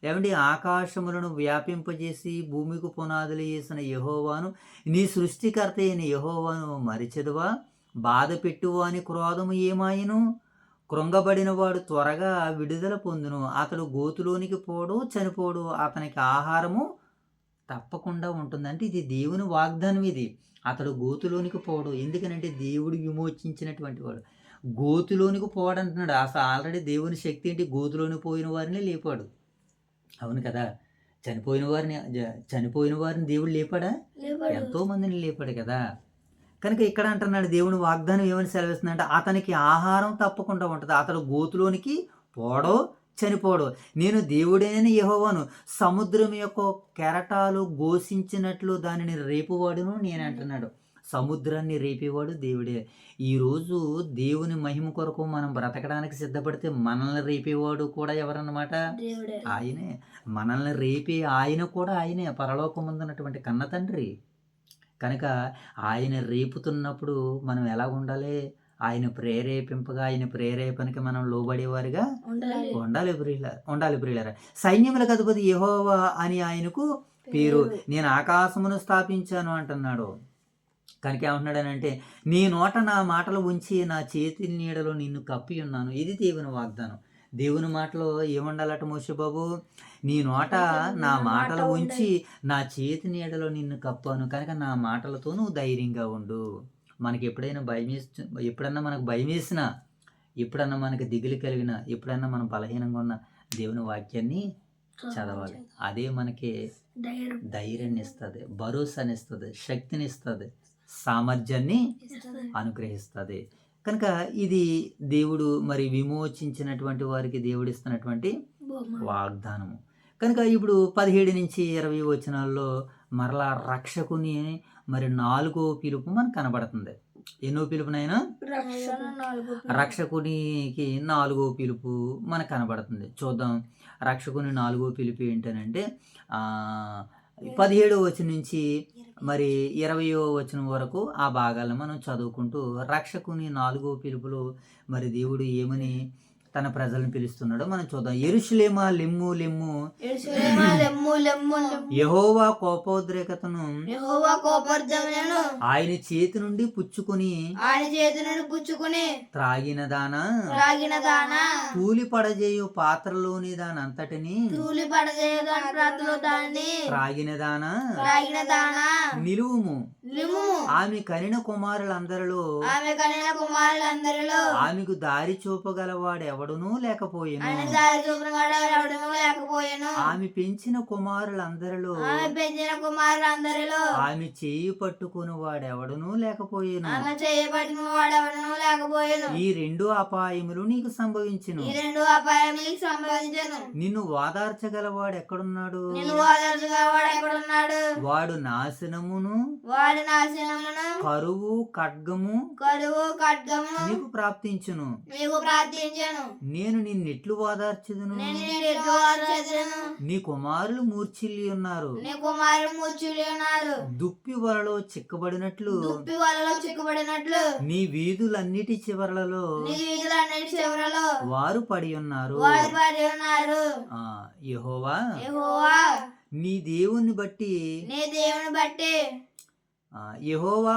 A: ఏమండి ఆకాశములను వ్యాపింపజేసి భూమికి పునాదులు వేసిన యెహోవాను నీ సృష్టికర్త అయిన యెహోవాను మరిచెదవా బాధ పెట్టువాని క్రోధము ఏమాయను కృంగబడిన వాడు త్వరగా విడుదల పొందును అతడు గోతులోనికి పోడు చనిపోడు అతనికి ఆహారము తప్పకుండా ఉంటుంది. అంటే ఇది దేవుని వాగ్దానం. ఇది అతడు గోతులోనికి పోడు. ఎందుకనంటే దేవుడు విమోచించినటువంటి వాడు గోతులోనికి పోడు అంటున్నాడు. అసలు ఆల్రెడీ దేవుని శక్తి ఏంటి, గోతులోని పోయిన వారిని లేపాడు. అవును కదా, చనిపోయిన వారిని దేవుడు లేపాడా? ఎంతో మందిని లేపాడు కదా. కనుక ఇక్కడ అంటున్నాడు దేవుని వాగ్దానం ఏమని సెలవిస్తుందంటే అతనికి ఆహారం తప్పకుండా ఉంటుంది. అతడు గోతులోనికి పోడో చనిపోడు. నేను దేవుడైన యెహోవాను సముద్రం యొక్క కెరటాలు ఘోషించినట్లు దానిని రేపువాడును నేను అంటున్నాడు. సముద్రాన్ని రేపేవాడు దేవుడే. ఈరోజు దేవుని మహిమ కొరకు మనం బ్రతకడానికి సిద్ధపడితే మనల్ని రేపేవాడు కూడా ఎవరన్నమాట? ఆయనే. మనల్ని రేపే ఆయన కూడా ఆయనే, పరలోకముందున్నటువంటి కన్న తండ్రి. కనుక ఆయన రేపుతున్నప్పుడు మనం ఎలా ఉండాలి? ఆయన ప్రేరేపింపగా ఆయన ప్రేరేపణకి మనం లోబడేవారిగా ఉండాలి ప్రియులారా. సైన్యములకు అధిపతి యెహోవా అని ఆయనకు పేరు. నేను ఆకాశమును స్థాపించాను అంటున్నాడు. కనుక ఏమంటున్నాడనంటే నీ నోట నా మాటలు ఉంచి నా చేతి నీడలో నిన్ను కప్పి ఉన్నాను. ఇది దేవుని వాగ్దానం. దేవుని మాటలో ఏముండాలట మోషే బాబు? నీ నోట నా మాటలు ఉంచి నా చేతి నీడలో నిన్ను కప్పాను. కనుక నా మాటలతో నువ్వు ధైర్యంగా ఉండు. మనకి ఎప్పుడన్నా మనకు భయం వేసినా, ఎప్పుడన్నా మనకు దిగులు కలిగినా, ఎప్పుడన్నా మనం బలహీనంగా ఉన్న దేవుని వాక్యాన్ని చదవాలి. అదే మనకి ధైర్యాన్ని ఇస్తుంది, భరోసాని ఇస్తుంది, శక్తిని ఇస్తుంది, సామర్థ్యాన్ని అనుగ్రహిస్తుంది. కనుక ఇది దేవుడు మరి విమోచించినటువంటి వారికి దేవుడు ఇస్తున్నటువంటి వాగ్దానము. కనుక ఇప్పుడు 17 నుంచి 20 వచనాల్లో మరలా రక్షకుని మరి 4వ పిలుపు మనకు కనబడుతుంది. ఎన్నో పిలుపునైనా? రక్షకునికి 4వ పిలుపు మనకు కనబడుతుంది. చూద్దాం రక్షకుని 4వ పిలుపు ఏంటనంటే 17వ వచనం నుంచి మరి 20వ వచనం వరకు ఆ భాగాలను మనం చదువుకుంటూ రక్షకుని 4వ పిలుపులో మరి దేవుడు ఏమని తన ప్రజలను పిలుస్తున్నాడో మనం చూద్దాం. యెరూషలేమా లెమ్ము లెమ్ము, యెహోవా కోపోద్రేకతను ఆయన చేతి నుండి పుచ్చుకుని త్రాగిన దానా తూలి పడజేయు పాత్రలోని దానంతటిని త్రాగిన దానా నిలువుము
B: నిలువుము.
A: ఆమె కనిన కుమారులందరిలో
B: ఆమె కనిన కుమారులందరిలో
A: ఆమెకు దారి చూపగలవాడు ఎవడునూ లేకపోయెను.
B: ఆయన దారి చూపిన వాడు ఎవడునూ లేకపోయెను.
A: ఆమె పెంచిన కుమారులందరిలో
B: ఆమె పెంచిన కుమారులందరిలో
A: ఆమె చేయి పట్టుకుని వాడెవడునూ లేకపోయెను.
B: ఆమె చేయబడిన వాడు ఎవడునూ లేకపోయెను.
A: ఈ రెండు అపాయములు నీకు సంభవించును.
B: ఈ రెండు అపాయం నీకు సంభవించను.
A: నిన్ను ఓదార్చగలవాడు ఎక్కడున్నాడు?
B: నిన్ను ఓదార్చుగా వాడు ఎక్కడున్నాడు?
A: వాడు నాశనమును
B: వాడి నాశనమును
A: కరువు ఖడ్గము
B: కరువు ఖడ్గము
A: నీకు ప్రాప్తించును.
B: మీకు ప్రార్థించను.
A: నేను నిన్నెట్లు ఓదార్చుదును?
B: నేను నిన్ను ఎట్లు ఓదార్చెదను?
A: నీ కుమారులు మూర్ఛిల్లి ఉన్నారు.
B: నీ కుమారుడు మూర్ఛుడి ఉన్నాడు.
A: దుప్పి వలలో చిక్కబడినట్లు
B: దుప్పి వలలో చిక్కుబడినట్లు
A: నీ వీధులన్నిటి చివరలలో
B: నీ వీధులన్నిటి చివరలో
A: వారు పడి ఉన్నారు.
B: వారు పడి ఉన్నారు.
A: యెహోవా
B: యెహోవా
A: నీ దేవుని బట్టి
B: నీ దేవుని బట్టి
A: యెహోవా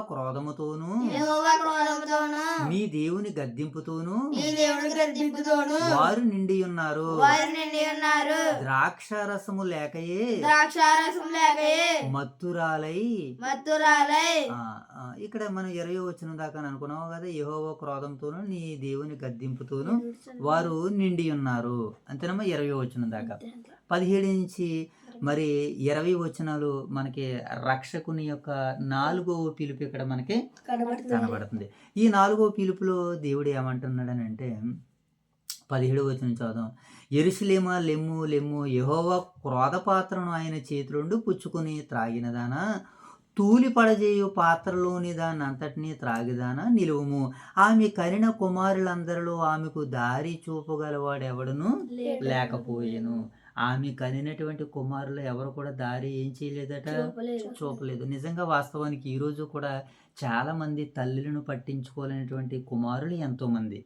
A: క్రోధముతోను
B: యెహోవా క్రోధముతోను
A: నీ దేవుని గద్దింపుతోను
B: నీ దేవుని గద్దింపుతోను
A: వారు నిండి ఉన్నారు.
B: వారు నిండి ఉన్నారు.
A: ద్రాక్షారసము లేకయే
B: ద్రాక్షారసం లేకయే
A: మత్తురాలై
B: మత్తురాలై.
A: ఇక్కడ మనం 20వ వచనం దాకా అనుకున్నాం కదా. యెహోవా క్రోధంతోను నీ దేవుని గద్దింపుతోను వారు నిండి ఉన్నారు అంతేనమ్మా. 20వ వచనం దాకా 17 నుంచి మరి 20 వచనాలు మనకి రక్షకుని యొక్క 4వ పిలుపు ఇక్కడ మనకి కనబడుతుంది. ఈ 4వ పిలుపులో దేవుడు ఏమంటున్నాడని అంటే 17వ వచనం చదువుదాం. యెరూషలేమా లెమ్ము లెమ్ము, యెహోవా క్రోధపాత్రను ఆయన చేతిలోండి పుచ్చుకుని త్రాగినదానా, తూలి పడజేయు పాత్రలోని దాన్ని అంతటినీ త్రాగిదానా నిలువుము. ఆమె కనిన కుమారులందరిలో ఆమెకు దారి చూపగలవాడెవడును లేకపోయెను. ఆమె కనినటువంటి కుమారులు ఎవరు కూడా దారి ఏం చేయలేదట, చూపలేదు. నిజంగా వాస్తవానికి ఈరోజు కూడా చాలామంది తల్లులను పట్టించుకోలేనటువంటి కుమారులు ఎంతోమంది.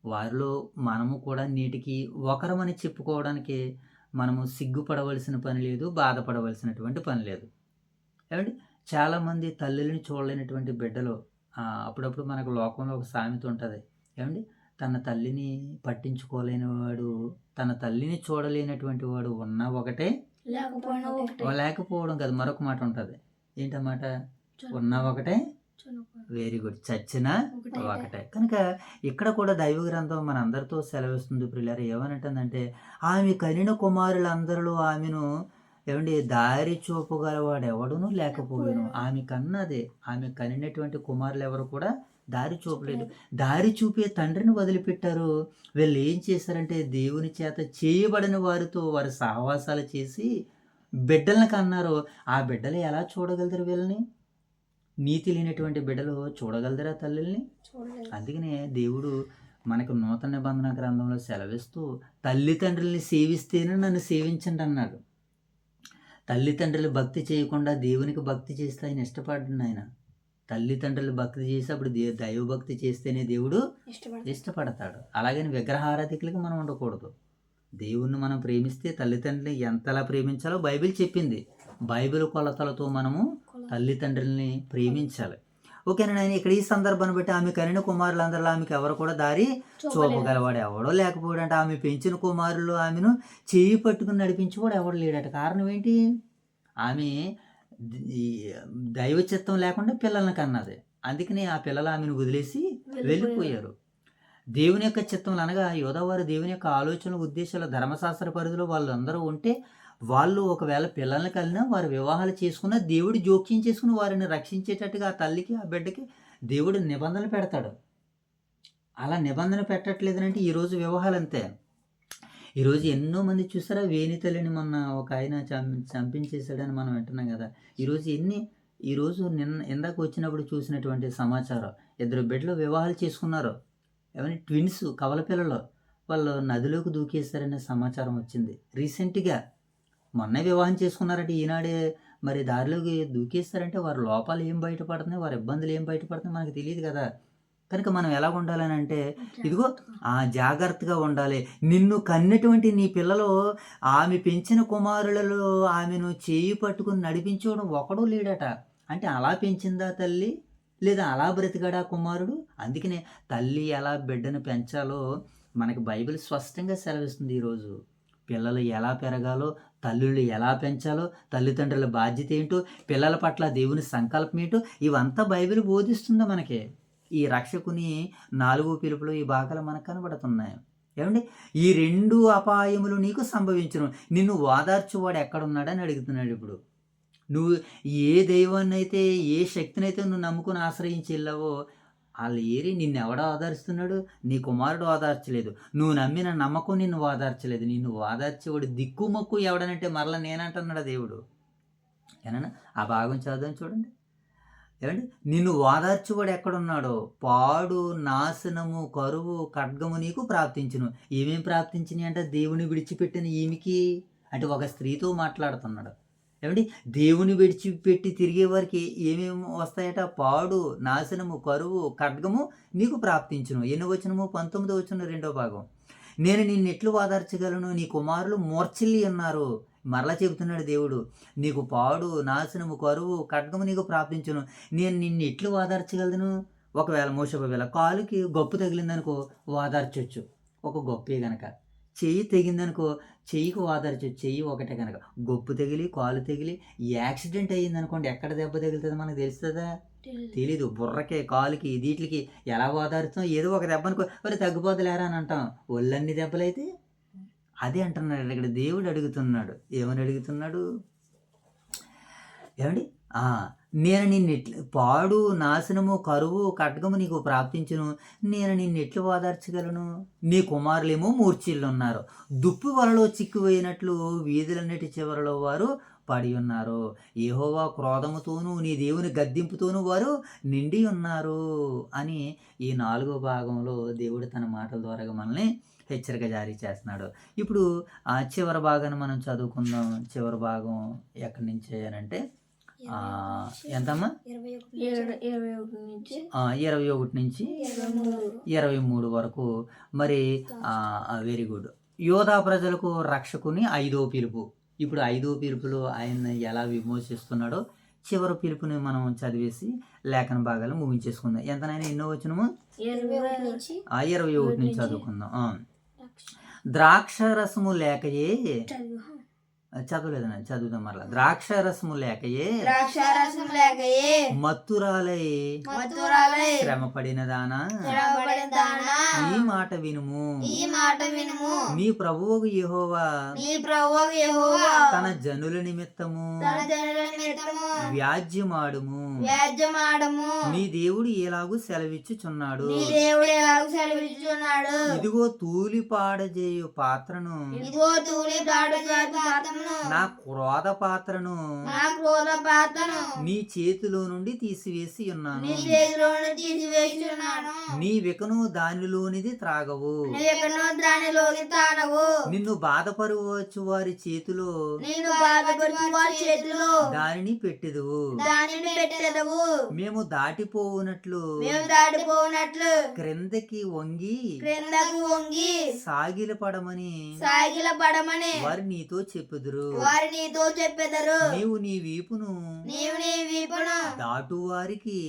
A: వారిలో మనము కూడా నీటికి ఒకరమని చెప్పుకోవడానికి మనము సిగ్గుపడవలసిన పని లేదు, బాధపడవలసినటువంటి పని లేదు. ఏమండి, చాలామంది తల్లులను చూడలేనటువంటి బిడ్డలు. అప్పుడప్పుడు మనకు లోకంలో ఒక సామెత ఉంటుంది. ఏమండి, తన తల్లిని పట్టించుకోలేని వాడు, తన తల్లిని చూడలేనటువంటి వాడు ఉన్న ఒకటే లేకపోవడం కదా. మరొక మాట ఉంటుంది. ఏంటన్నమాట? ఉన్న ఒకటే, వెరీ గుడ్, చచ్చిన ఒకటే. కనుక ఇక్కడ కూడా దైవ గ్రంథం మన అందరితో సెలవిస్తుంది ప్రియులారా. ఏమనంటుందంటే ఆమె కనిన కుమారులందరిలో ఆమెను ఏమండి దారి చూపగలవాడు ఎవడును లేకపోయాను. ఆమె కన్నదే, ఆమె కనినటువంటి కుమారులు ఎవరు కూడా దారి చూపలేదు. దారి చూపే తండ్రిని వదిలిపెట్టారు. వీళ్ళు ఏం చేశారంటే దేవుని చేత చేయబడిన వారితో వారి సహవాసాలు చేసి బిడ్డలను కన్నారు. ఆ బిడ్డలు ఎలా చూడగలుగుతారు వీళ్ళని? నీతి లేనటువంటి బిడ్డలు చూడగలదరా తల్లుల్ని? అందుకనే దేవుడు మనకు నూతన నిబంధన గ్రంథంలో సెలవిస్తూ తల్లిదండ్రుల్ని సేవిస్తేనే నన్ను సేవించండి అన్నాడు. తల్లిదండ్రులు భక్తి చేయకుండా దేవునికి భక్తి చేస్తే ఆయన ఇష్టపడ్డాడు. ఆయన తల్లిదండ్రులు భక్తి చేసి అప్పుడు దైవభక్తి చేస్తేనే దేవుడు ఇష్టపడతాడు. అలాగని విగ్రహారాధికులకి మనం ఉండకూడదు. దేవుణ్ణి మనం ప్రేమిస్తే తల్లిదండ్రులని ఎంతలా ప్రేమించాలో బైబిల్ చెప్పింది. బైబిల్ కొలతలతో మనము తల్లిదండ్రుల్ని ప్రేమించాలి. ఓకేనా? నేను ఇక్కడ ఈ సందర్భాన్ని బట్టి ఆమె కనిన కుమారులందరిలో ఆమెకు ఎవరు కూడా దారి చూపగలవాడు ఎవడో లేకపోయాడు అంటే. ఆమె పెంచిన కుమారులు ఆమెను చేయి పట్టుకుని నడిపించేవాడు ఎవడు లేడట. కారణం ఏంటి? ఆమె దైవ చిత్తం లేకుండా పిల్లల్ని కన్నది. అందుకని ఆ పిల్లలు ఆమెను వదిలేసి వెళ్ళిపోయారు. దేవుని యొక్క చిత్తం అనగా యోధావారు దేవుని యొక్క ఆలోచన ఉద్దేశాలు ధర్మశాస్త్ర పరిధిలో వాళ్ళందరూ ఉంటే వాళ్ళు ఒకవేళ పిల్లల్ని కలిగినా వారు వివాహాలు చేసుకున్నా దేవుడు జోక్యం చేసుకుని వారిని రక్షించేటట్టుగా ఆ తల్లికి ఆ బిడ్డకి దేవుడు నిబంధనలు పెడతాడు. అలా నిబంధన పెట్టట్లేదనంటే ఈరోజు వివాహాలు అంతే. ఈరోజు ఎన్నో మంది చూసారా, వేణి తల్లిని మొన్న ఒక ఆయన చంపించేశాడని మనం వింటున్నాం కదా. ఈరోజు ఇందాక వచ్చినప్పుడు చూసినటువంటి సమాచారం, 2 బిడ్డలు వివాహాలు చేసుకున్నారు. ఏమైనా ట్విన్స్ కవల పిల్లలు, వాళ్ళు నదిలోకి దూకేస్తారనే సమాచారం వచ్చింది. రీసెంట్గా మొన్నే వివాహం చేసుకున్నారంటే ఈనాడే మరి దారిలోకి దూకేస్తారంటే వారి లోపాలు ఏం బయటపడుతున్నాయి, వారి ఇబ్బందులు ఏం బయటపడుతున్నాయి మనకు తెలియదు కదా. కనుక మనం ఎలా ఉండాలని అంటే ఇదిగో జాగ్రత్తగా ఉండాలి. నిన్ను కన్నటువంటి నీ పిల్లలు ఆమె పెంచిన కుమారులలో ఆమెను చేయి పట్టుకుని నడిపించడం ఒకడూ లేడట. అంటే అలా పెంచిందా తల్లి, లేదా అలా బ్రతికాడా కుమారుడు? అందుకనే తల్లి ఎలా బిడ్డను పెంచాలో మనకి బైబిల్ స్పష్టంగా సెలవిస్తుంది. ఈరోజు పిల్లలు ఎలా పెరగాలో తల్లులు ఎలా పెంచాలో, తల్లిదండ్రుల బాధ్యత ఏంటో, పిల్లల పట్ల దేవుని సంకల్పం ఏంటో ఇవంతా బైబిల్ బోధిస్తుంది మనకి. ఈ రక్షకుని 4 పిలుపులు ఈ భాగాలు మనకు కనబడుతున్నాయి. ఏమండి? ఈ 2 అపాయములు నీకు సంభవించును. నిన్ను ఓదార్చువాడు ఎక్కడున్నాడని అడుగుతున్నాడు ఇప్పుడు. నువ్వు ఏ దైవాన్నైతే, ఏ శక్తినైతే నువ్వు నమ్ముకొని ఆశ్రయించి వెళ్ళావో వాళ్ళు ఏరి నిన్నెవడో ఓదార్స్తున్నాడు? నీ కుమారుడు ఓదార్చలేదు. నువ్వు నమ్మిన నమ్మకం నిన్ను ఓదార్చలేదు. నిన్ను ఓదార్చేవాడు దిక్కుమొక్కు ఎవడనంటే మరలా నేనంటున్నాడు దేవుడు. ఏనన్నా ఆ భాగం చదువుదాం చూడండి. ఏమండి? నిన్ను ఓదార్చేవాడు ఎక్కడున్నాడో పాడు, నాశనము, కరువు, ఖడ్గము నీకు ప్రాప్తించును. ఏమేం ప్రాప్తించినాయి అంటే దేవుని విడిచిపెట్టిన ఈమెకి, అంటే ఒక స్త్రీతో మాట్లాడుతున్నాడు. ఏమండి? దేవుని విడిచిపెట్టి తిరిగే వారికి ఏమేమి వస్తాయట? పాడు, నాశనము, కరువు, ఖడ్గము నీకు ప్రాప్తించును. ఎన్ని వచనము? 19వ వచనం 2వ భాగం. నేను నిన్నెట్లు ఓదార్చగలను? నీ కుమారులు మూర్ఛిల్లి ఉన్నారు. మరలా చెబుతున్నాడు దేవుడు, నీకు పాడు, నాశనము, కరువు, ఖడ్గము నీకు ప్రాప్తించును. నేను నిన్ను ఎట్లు ఓదార్చగలను? ఒకవేళ మోసపోవేళ కాలుకి గొప్పు తగిలిందనుకో ఓదార్చొచ్చు, ఒక గొప్పే గనక. చెయ్యి తెగిందనుకో చెయ్యికి ఓదార్చొచ్చు, చెయ్యి ఒకటే కనుక. గొప్పు తగిలి, కాలు తగిలి యాక్సిడెంట్ అయ్యిందనుకోండి, ఎక్కడ దెబ్బ తగులుతుందో మనకు తెలుస్తుందా? తెలీదు. బుర్రకి, కాలుకి, వీటికి ఎలా ఓదారుతాం? ఏదో ఒక దెబ్బ అనుకో, మరి తగ్గిపోతలేరా అని అంటాం. ఒళ్ళన్ని దెబ్బలైతే అదే అంటున్నాడు ఇక్కడ దేవుడు అడుగుతున్నాడు. ఏమని అడుగుతున్నాడు? ఏమండి? నేను నిన్నెట్లు పాడు, నాశనము, కరువు, ఖడ్గము నీకు ప్రాప్తించును. నేను నిన్నెట్లు ఓదార్చగలను? నీ కుమారులేమో మూర్ఛిల్లున్నారు. దుప్పి వలలో చిక్కుపోయినట్లు వీధులన్నిటి చివరలో వారు పడి ఉన్నారు. యెహోవా క్రోధముతోనూ నీ దేవుని గద్దింపుతోనూ వారు నిండి ఉన్నారు అని ఈ 4వ భాగంలో దేవుడు తన మాటల ద్వారా మనల్ని హెచ్చరిక జారీ చేస్తున్నాడు. ఇప్పుడు ఆ చివరి భాగాన్ని మనం చదువుకుందాం. చివరి భాగం ఎక్కడి నుంచి అంటే ఎంతమ్మా?
B: 21 నుంచి
A: 21 నుంచి 23 వరకు. మరి వెరీ గుడ్. యోధా ప్రజలకు రక్షకుని 5వ పిలుపు. ఇప్పుడు 5వ పిలుపులో ఆయన ఎలా విమోచిస్తున్నాడో చివరి పిలుపుని మనం చదివేసి లేఖన భాగాలు ముగించేసుకుందాం. ఎంతనైనా ఎన్నో వచనము? 21 నుంచి చదువుకుందాం. ద్రాక్షరసము లేకయే చదవలేదన్న, చదువుదాం మరలా. ద్రాక్షరసము లేకయే మత్తురాలై శ్రమ పడిన దానా ఈ మాట వినుము. నీ ప్రభువు యెహోవా తన జనుల నిమిత్తము వ్యాజ్యమాడుము. నీ దేవుడు ఎలాగూ సెలవిచ్చుచున్నాడు. ఇదిగో తూలి పాడజేయు పాత్రను, నా క్రోధ పాత్రను నీ చేతిలో నుండి తీసివేసి ఉన్నాను. నీ వికను దానిలోనిది త్రాగవు. నిన్ను బాధపరవచ్చు వారి చేతిలో దానిని పెట్టెదవు. మేము దాటిపోవునట్లు క్రిందకి వంగి సాగిలపడమని వారు నీతో చెప్పుదురు. నీవు నీ వీపును దాటు వారికి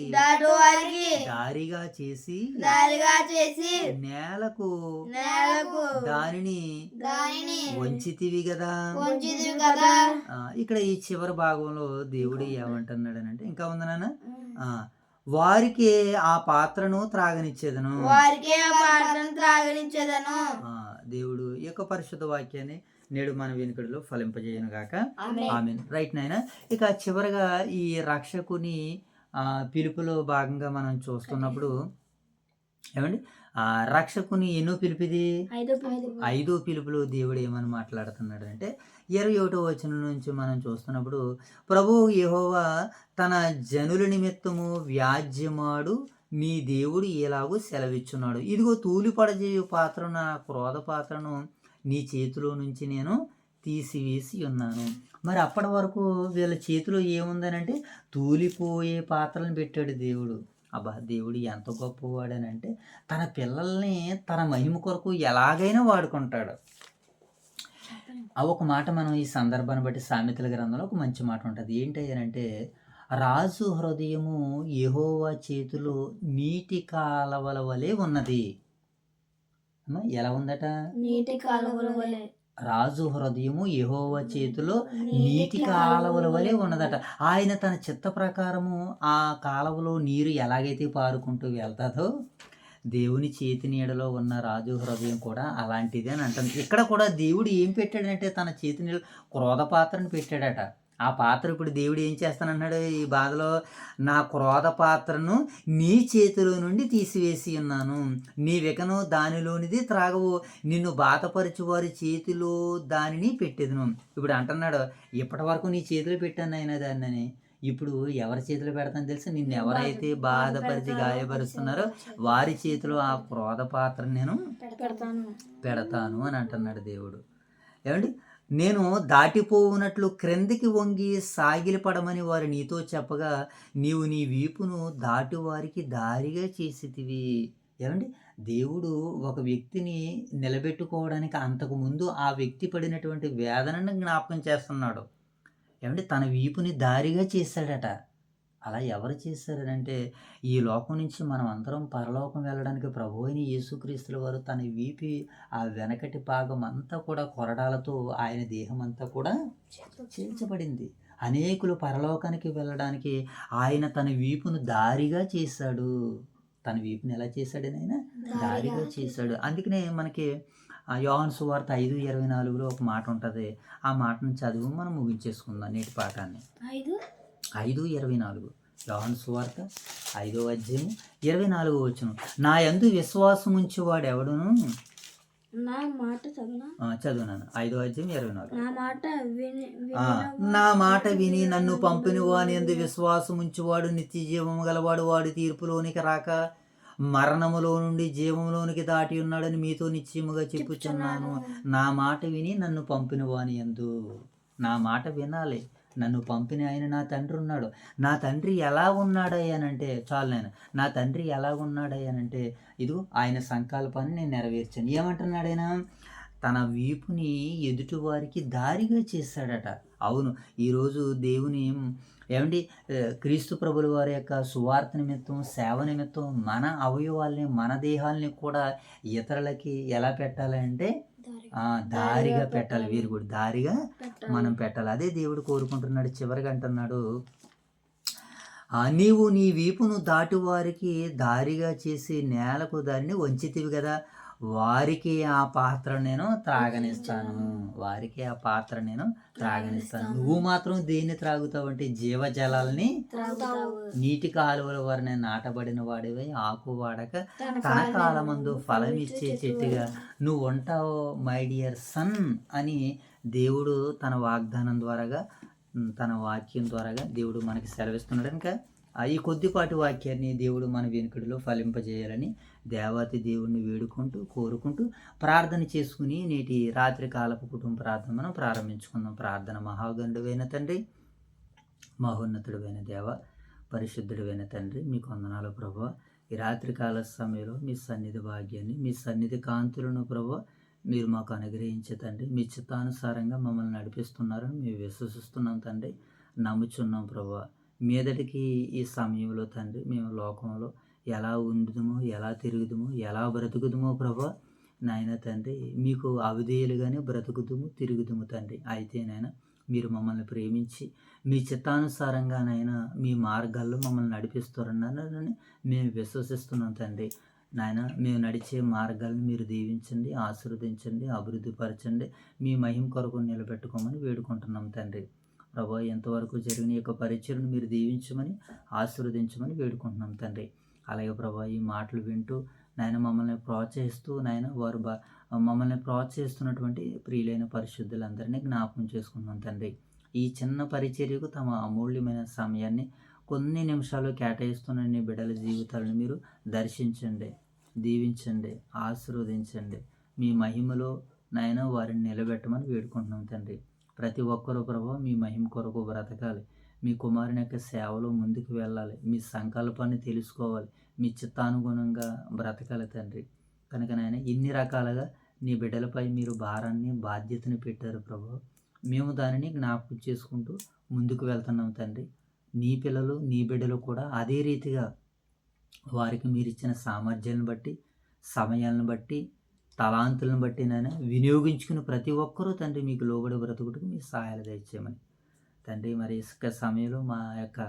A: దారిగా చేసి నేలకు దానిని వంచితివి కదా. ఇక్కడ ఈ చివరి భాగంలో దేవుడు ఏమంటున్నాడు అంటే, ఇంకా ఉంది నాన్న, వారికి ఆ పాత్రను త్రాగనిచ్చేదను. దేవుడు ఈ యొక్క పరిశుద్ధ వాక్యాన్ని నేడు మన వెనుకడిలో ఫలింపజేయను గాక. ఆమేన్. రైట్ నాయన. ఇక చివరగా ఈ రక్షకుని పిలుపులో భాగంగా మనం చూస్తున్నప్పుడు ఏమండి, రక్షకుని ఎన్నో పిలుపుది? 5వ పిలుపులో దేవుడు ఏమని మాట్లాడుతున్నాడు అంటే 21వ వచనం నుంచి మనం చూస్తున్నప్పుడు, ప్రభువు యెహోవా తన జనుల నిమిత్తము వ్యాజ్యమాడు నీ దేవుడు ఎలాగూ సెలవిచ్చున్నాడు. ఇదిగో తూలి పడజేయు పాత్రను, నా క్రోధ పాత్రను నీ చేతిలో నుంచి నేను తీసివేసి ఉన్నాను. మరి అప్పటి వరకు వీళ్ళ చేతిలో ఏముందనంటే తూలిపోయే పాత్రలను పెట్టాడు దేవుడు. అబ్బా, దేవుడు ఎంత గొప్పవాడనంటే తన పిల్లల్ని తన మహిమ కొరకు ఎలాగైనా వాడుకుంటాడు. ఒక మాట మనం ఈ సందర్భాన్ని బట్టి సామెతల గ్రంథంలో ఒక మంచి మాట ఉంటుంది. ఏంటంటే, రాజు హృదయము యెహోవా చేతిలో నీటి కాలవల వలె ఉన్నది. ఎలా ఉందట?
B: నీటి కాలువల వలె.
A: రాజు హృదయము యెహోవా చేతిలో నీటి కాలవల వలె ఉన్నదట. ఆయన తన చిత్త ప్రకారము ఆ కాలవలో నీరు ఎలాగైతే పారుకుంటూ వెళ్తాదో, దేవుని చేతి నీడలో ఉన్న రాజు హృదయం కూడా అలాంటిదే అని అంటుంది. ఇక్కడ కూడా దేవుడు ఏం పెట్టాడంటే తన చేతి నీడలో క్రోధ పాత్రను పెట్టాడట. ఆ పాత్ర ఇప్పుడు దేవుడు ఏం చేస్తానన్నాడు ఈ బాధలో, నా క్రోధ పాత్రను నీ చేతిలో నుండి తీసివేసి ఉన్నాను, నీవికను దానిలోనిది త్రాగవు, నిన్ను బాధపరచు వారి చేతిలో దానిని పెట్టెదను. ఇప్పుడు అంటున్నాడు, ఇప్పటి వరకు నీ చేతిలో పెట్టాను ఆయన దాన్ని, ఇప్పుడు ఎవరి చేతిలో పెడతాను తెలుసా, నిన్ను ఎవరైతే బాధపరిచి గాయపరుస్తున్నారో వారి చేతిలో ఆ క్రోధ పాత్రను నేను పెడతాను అని అంటున్నాడు దేవుడు. ఏమండి, నేను దాటిపోవునట్లు క్రిందికి వంగి సాగిలపడమని వారు నీతో చెప్పగా నీవు నీ వీపును దాటి వారికి దారిగా చేసితివి. ఏమండి, దేవుడు ఒక వ్యక్తిని నిలబెట్టుకోవడానికి అంతకుముందు ఆ వ్యక్తి పడినటువంటి వేదనను జ్ఞాపకం చేస్తున్నాడు. ఏమంటే తన వీపుని దారిగా చేశాడట. అలా ఎవరు చేశారనంటే, ఈ లోకం నుంచి మనం అందరం పరలోకం వెళ్ళడానికి ప్రభు అయిన యేసుక్రీస్తుల వారు తన వీపి ఆ వెనకటి భాగం అంతా కూడా కొరడాలతో ఆయన దేహం అంతా కూడా చీల్చబడింది. అనేకులు పరలోకానికి వెళ్ళడానికి ఆయన తన వీపును దారిగా చేశాడు. తన వీపుని ఎలా చేశాడని ఆయన దారిగా చేశాడు. అందుకనే మనకి యోహాను సువార్త 5:24 ఒక మాట ఉంటుంది. ఆ మాటను చదువు మనం ముగించేసుకుందాం నేటి పాఠాన్ని. 5:24 యోహాను సువార్త 5వ అధ్యాయం 24వ వచనం. నా యందు విశ్వాసం ఉంచేవాడు ఎవడును,
B: నా మాట
A: చదువునాను 5వ అధ్యాయం 24.
B: నా
A: మాట విని నన్ను పంపిన వాని యందు విశ్వాసం ఉంచేవాడు నిత్య జీవము గలవాడు, వాడు తీర్పులోనికి రాక మరణములో నుండి జీవంలోనికి దాటి ఉన్నాడని మీతో నిశ్చయముగా చెప్పుచున్నాను. నా మాట విని నన్ను పంపిన వాని యందు, నా మాట వినాలి. నన్ను పంపిన ఆయన నా తండ్రి ఉన్నాడు. నా తండ్రి ఎలా ఉన్నాడయ్యానంటే చాలు, నేను నా తండ్రి ఎలా ఉన్నాడయ్యానంటే ఇదిగో ఆయన సంకల్పాన్ని నేను నెరవేర్చాను. ఏమంటున్నాడు ఆయన, తన వీపుని ఎదుటి వారికి దారిగా చేశాడట. అవును, ఈరోజు దేవుని ఏమండి క్రీస్తు ప్రభుల వారి యొక్క సువార్త నిమిత్తం, సేవ నిమిత్తం మన అవయవాల్ని, మన దేహాల్ని కూడా ఇతరులకి ఎలా పెట్టాలంటే దారిగా పెట్టాలి. వీరు కూడా దారిగా మనం పెట్టాలి. అదే దేవుడు కోరుకుంటున్నాడు. చివరిగా అంటున్నాడు, నీవు నీ వీపును దాటి వారికి దారిగా చేసి నేలకు దారిని వంచితివి కదా, వారికి ఆ పాత్ర నేను త్రాగనిస్తాను, వారికి ఆ పాత్ర నేను త్రాగనిస్తాను. నువ్వు మాత్రం దేన్ని త్రాగుతావంటే జీవజలాల్ని, నీటి కాలువల వారిని నాటబడిన వాడివై ఆకు వాడక తన కాలమందు ఫలమిచ్చే చెట్టుగా నువ్వు ఉంటావు మై డియర్ సన్ అని దేవుడు తన వాగ్దానం ద్వారాగా, తన వాక్యం ద్వారాగా దేవుడు మనకి సెలవిస్తున్నాడు. ఇంకా ఈ కొద్దిపాటి వాక్యాన్ని దేవుడు మన వెనుకడిలో ఫలింపజేయాలని దేవాతి దేవుడిని వేడుకుంటూ కోరుకుంటూ ప్రార్థన చేసుకుని నేటి రాత్రి కాలపు కుటుంబ ప్రార్థన మనం ప్రారంభించుకుందాం. ప్రార్థన. మహాగణుడైన తండ్రి, మహోన్నతుడైన దేవ, పరిశుద్ధుడైన తండ్రి, మీకు వందనాలు ప్రభువా. ఈ రాత్రి కాల సమయంలో మీ సన్నిధి భాగ్యాన్ని, మీ సన్నిధి కాంతులను ప్రభువా మీరు మాకు అనుగ్రహించే తండ్రి, మీ చిత్తానుసారంగా మమ్మల్ని నడిపిస్తున్నారని మేము విశ్వసిస్తున్నాం తండ్రి, నమ్ముచున్నాం ప్రభువా. మీదటికి ఈ సమయంలో తండ్రి మేము లోకంలో ఎలా ఉండుదుమో, ఎలా తిరుగుదుమో, ఎలా బ్రతుకుదుమో ప్రభా నాయన తండ్రి, మీకు అవిధేయులుగానే బ్రతుకుదుము తిరుగుదుము తండ్రి. అయితే నాయన మీరు మమ్మల్ని ప్రేమించి మీ చిత్తానుసారంగానైనా మీ మార్గాల్లో మమ్మల్ని నడిపిస్తారన్నారని మేము విశ్వసిస్తున్నాం తండ్రి. నాయన మేము నడిచే మార్గాలను మీరు దీవించండి, ఆశీర్వదించండి, అభివృద్ధిపరచండి, మీ మహిమ కొరకు నిలబెట్టుకోమని వేడుకుంటున్నాం తండ్రి. ప్రభా ఎంతవరకు జరిగిన యొక్క పరిచయను మీరు దీవించమని, ఆశీర్వదించమని వేడుకుంటున్నాం తండ్రి. అలాగే ప్రభా ఈ మాటలు వింటూ నాయన మమ్మల్ని ప్రోత్సహిస్తూ, నాయన వారు మమ్మల్ని ప్రోత్సహిస్తున్నటువంటి ప్రియులైన పరిశుద్ధులందరినీ జ్ఞాపకం చేసుకుంటున్నాం తండ్రి. ఈ చిన్న పరిచర్యకు తమ అమూల్యమైన సమయాన్ని కొన్ని నిమిషాలు కేటాయిస్తున్న నీ బిడ్డల జీవితాలను మీరు దర్శించండి, దీవించండి, ఆశీర్వదించండి. మీ మహిమలో నాయన వారిని నిలబెట్టమని వేడుకుంటున్నాం తండ్రి. ప్రతి ఒక్కరూ ప్రభు మీ మహిమ కొరకు బ్రతకాలి, మీ కుమారుని యొక్క సేవలో ముందుకు వెళ్ళాలి, మీ సంకల్పాన్ని తెలుసుకోవాలి, మీ చిత్తానుగుణంగా బ్రతకాలి తండ్రి. కనుక నాయన ఇన్ని రకాలుగా నీ బిడ్డలపై మీరు భారాన్ని, బాధ్యతని పెట్టారు ప్రభు. మేము దానిని జ్ఞాపకం చేసుకుంటూ ముందుకు వెళ్తున్నాం తండ్రి. నీ పిల్లలు, నీ బిడ్డలు కూడా అదే రీతిగా వారికి మీరు ఇచ్చిన సామర్థ్యాలను బట్టి, సమయాలను బట్టి తలాంతులను బట్టి నాయన వినియోగించుకుని ప్రతి ఒక్కరూ తండ్రి మీకు లోబడి బ్రతుకుటకు మీ సహాయాలు దయచేయమని తండ్రి. మరి ఇసుక సమయంలో మా యొక్క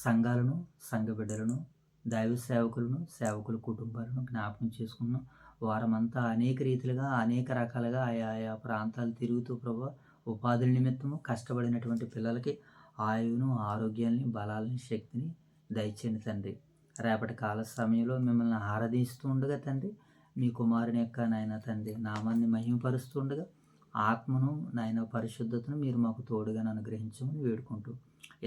A: సంఘాలను, సంఘ బిడ్డలను, దైవ సేవకులను, సేవకుల కుటుంబాలను జ్ఞాపకం చేసుకున్నాం. వారమంతా అనేక రీతిలుగా అనేక రకాలుగా ఆయా ప్రాంతాలు తిరుగుతూ ప్రభు ఉపాధుల నిమిత్తము కష్టపడినటువంటి పిల్లలకి ఆయువును, ఆరోగ్యాన్ని, బలాలని, శక్తిని దయచేయండి తండ్రి. రేపటి కాల సమయంలో మిమ్మల్ని ఆరాధిస్తూ ఉండగా తండ్రి, మీ కుమారుని యొక్క నాయన తండ్రి నామాన్ని మహిమపరుస్తూ ఉండగా ఆత్మను నాయన పరిశుద్ధతను మీరు మాకు తోడుగా అనుగ్రహించమని వేడుకుంటూ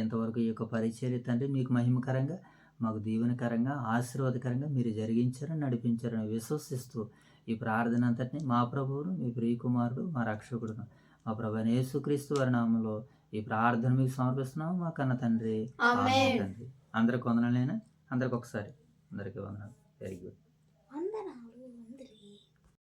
A: ఇంతవరకు ఈ యొక్క పరిచర్య తండ్రి మీకు మహిమకరంగా, మాకు దీవెనకరంగా, ఆశీర్వాదకరంగా మీరు జరిగించారని, నడిపించారని విశ్వసిస్తూ ఈ ప్రార్థన అంతటిని మా ప్రభువును, మీ ప్రియకుమారుడు, మా రక్షకుడును, మా ప్రభు అయిన యేసుక్రీస్తు వారి నామములో ఈ ప్రార్థన మీకు సమర్పిస్తున్నాము మా కన్న తండ్రి.
B: ఆమేన్.
A: తండ్రి అందరికి వందనాలైనా అందరికి ఒకసారి అందరికీ వందనాలు. Very good.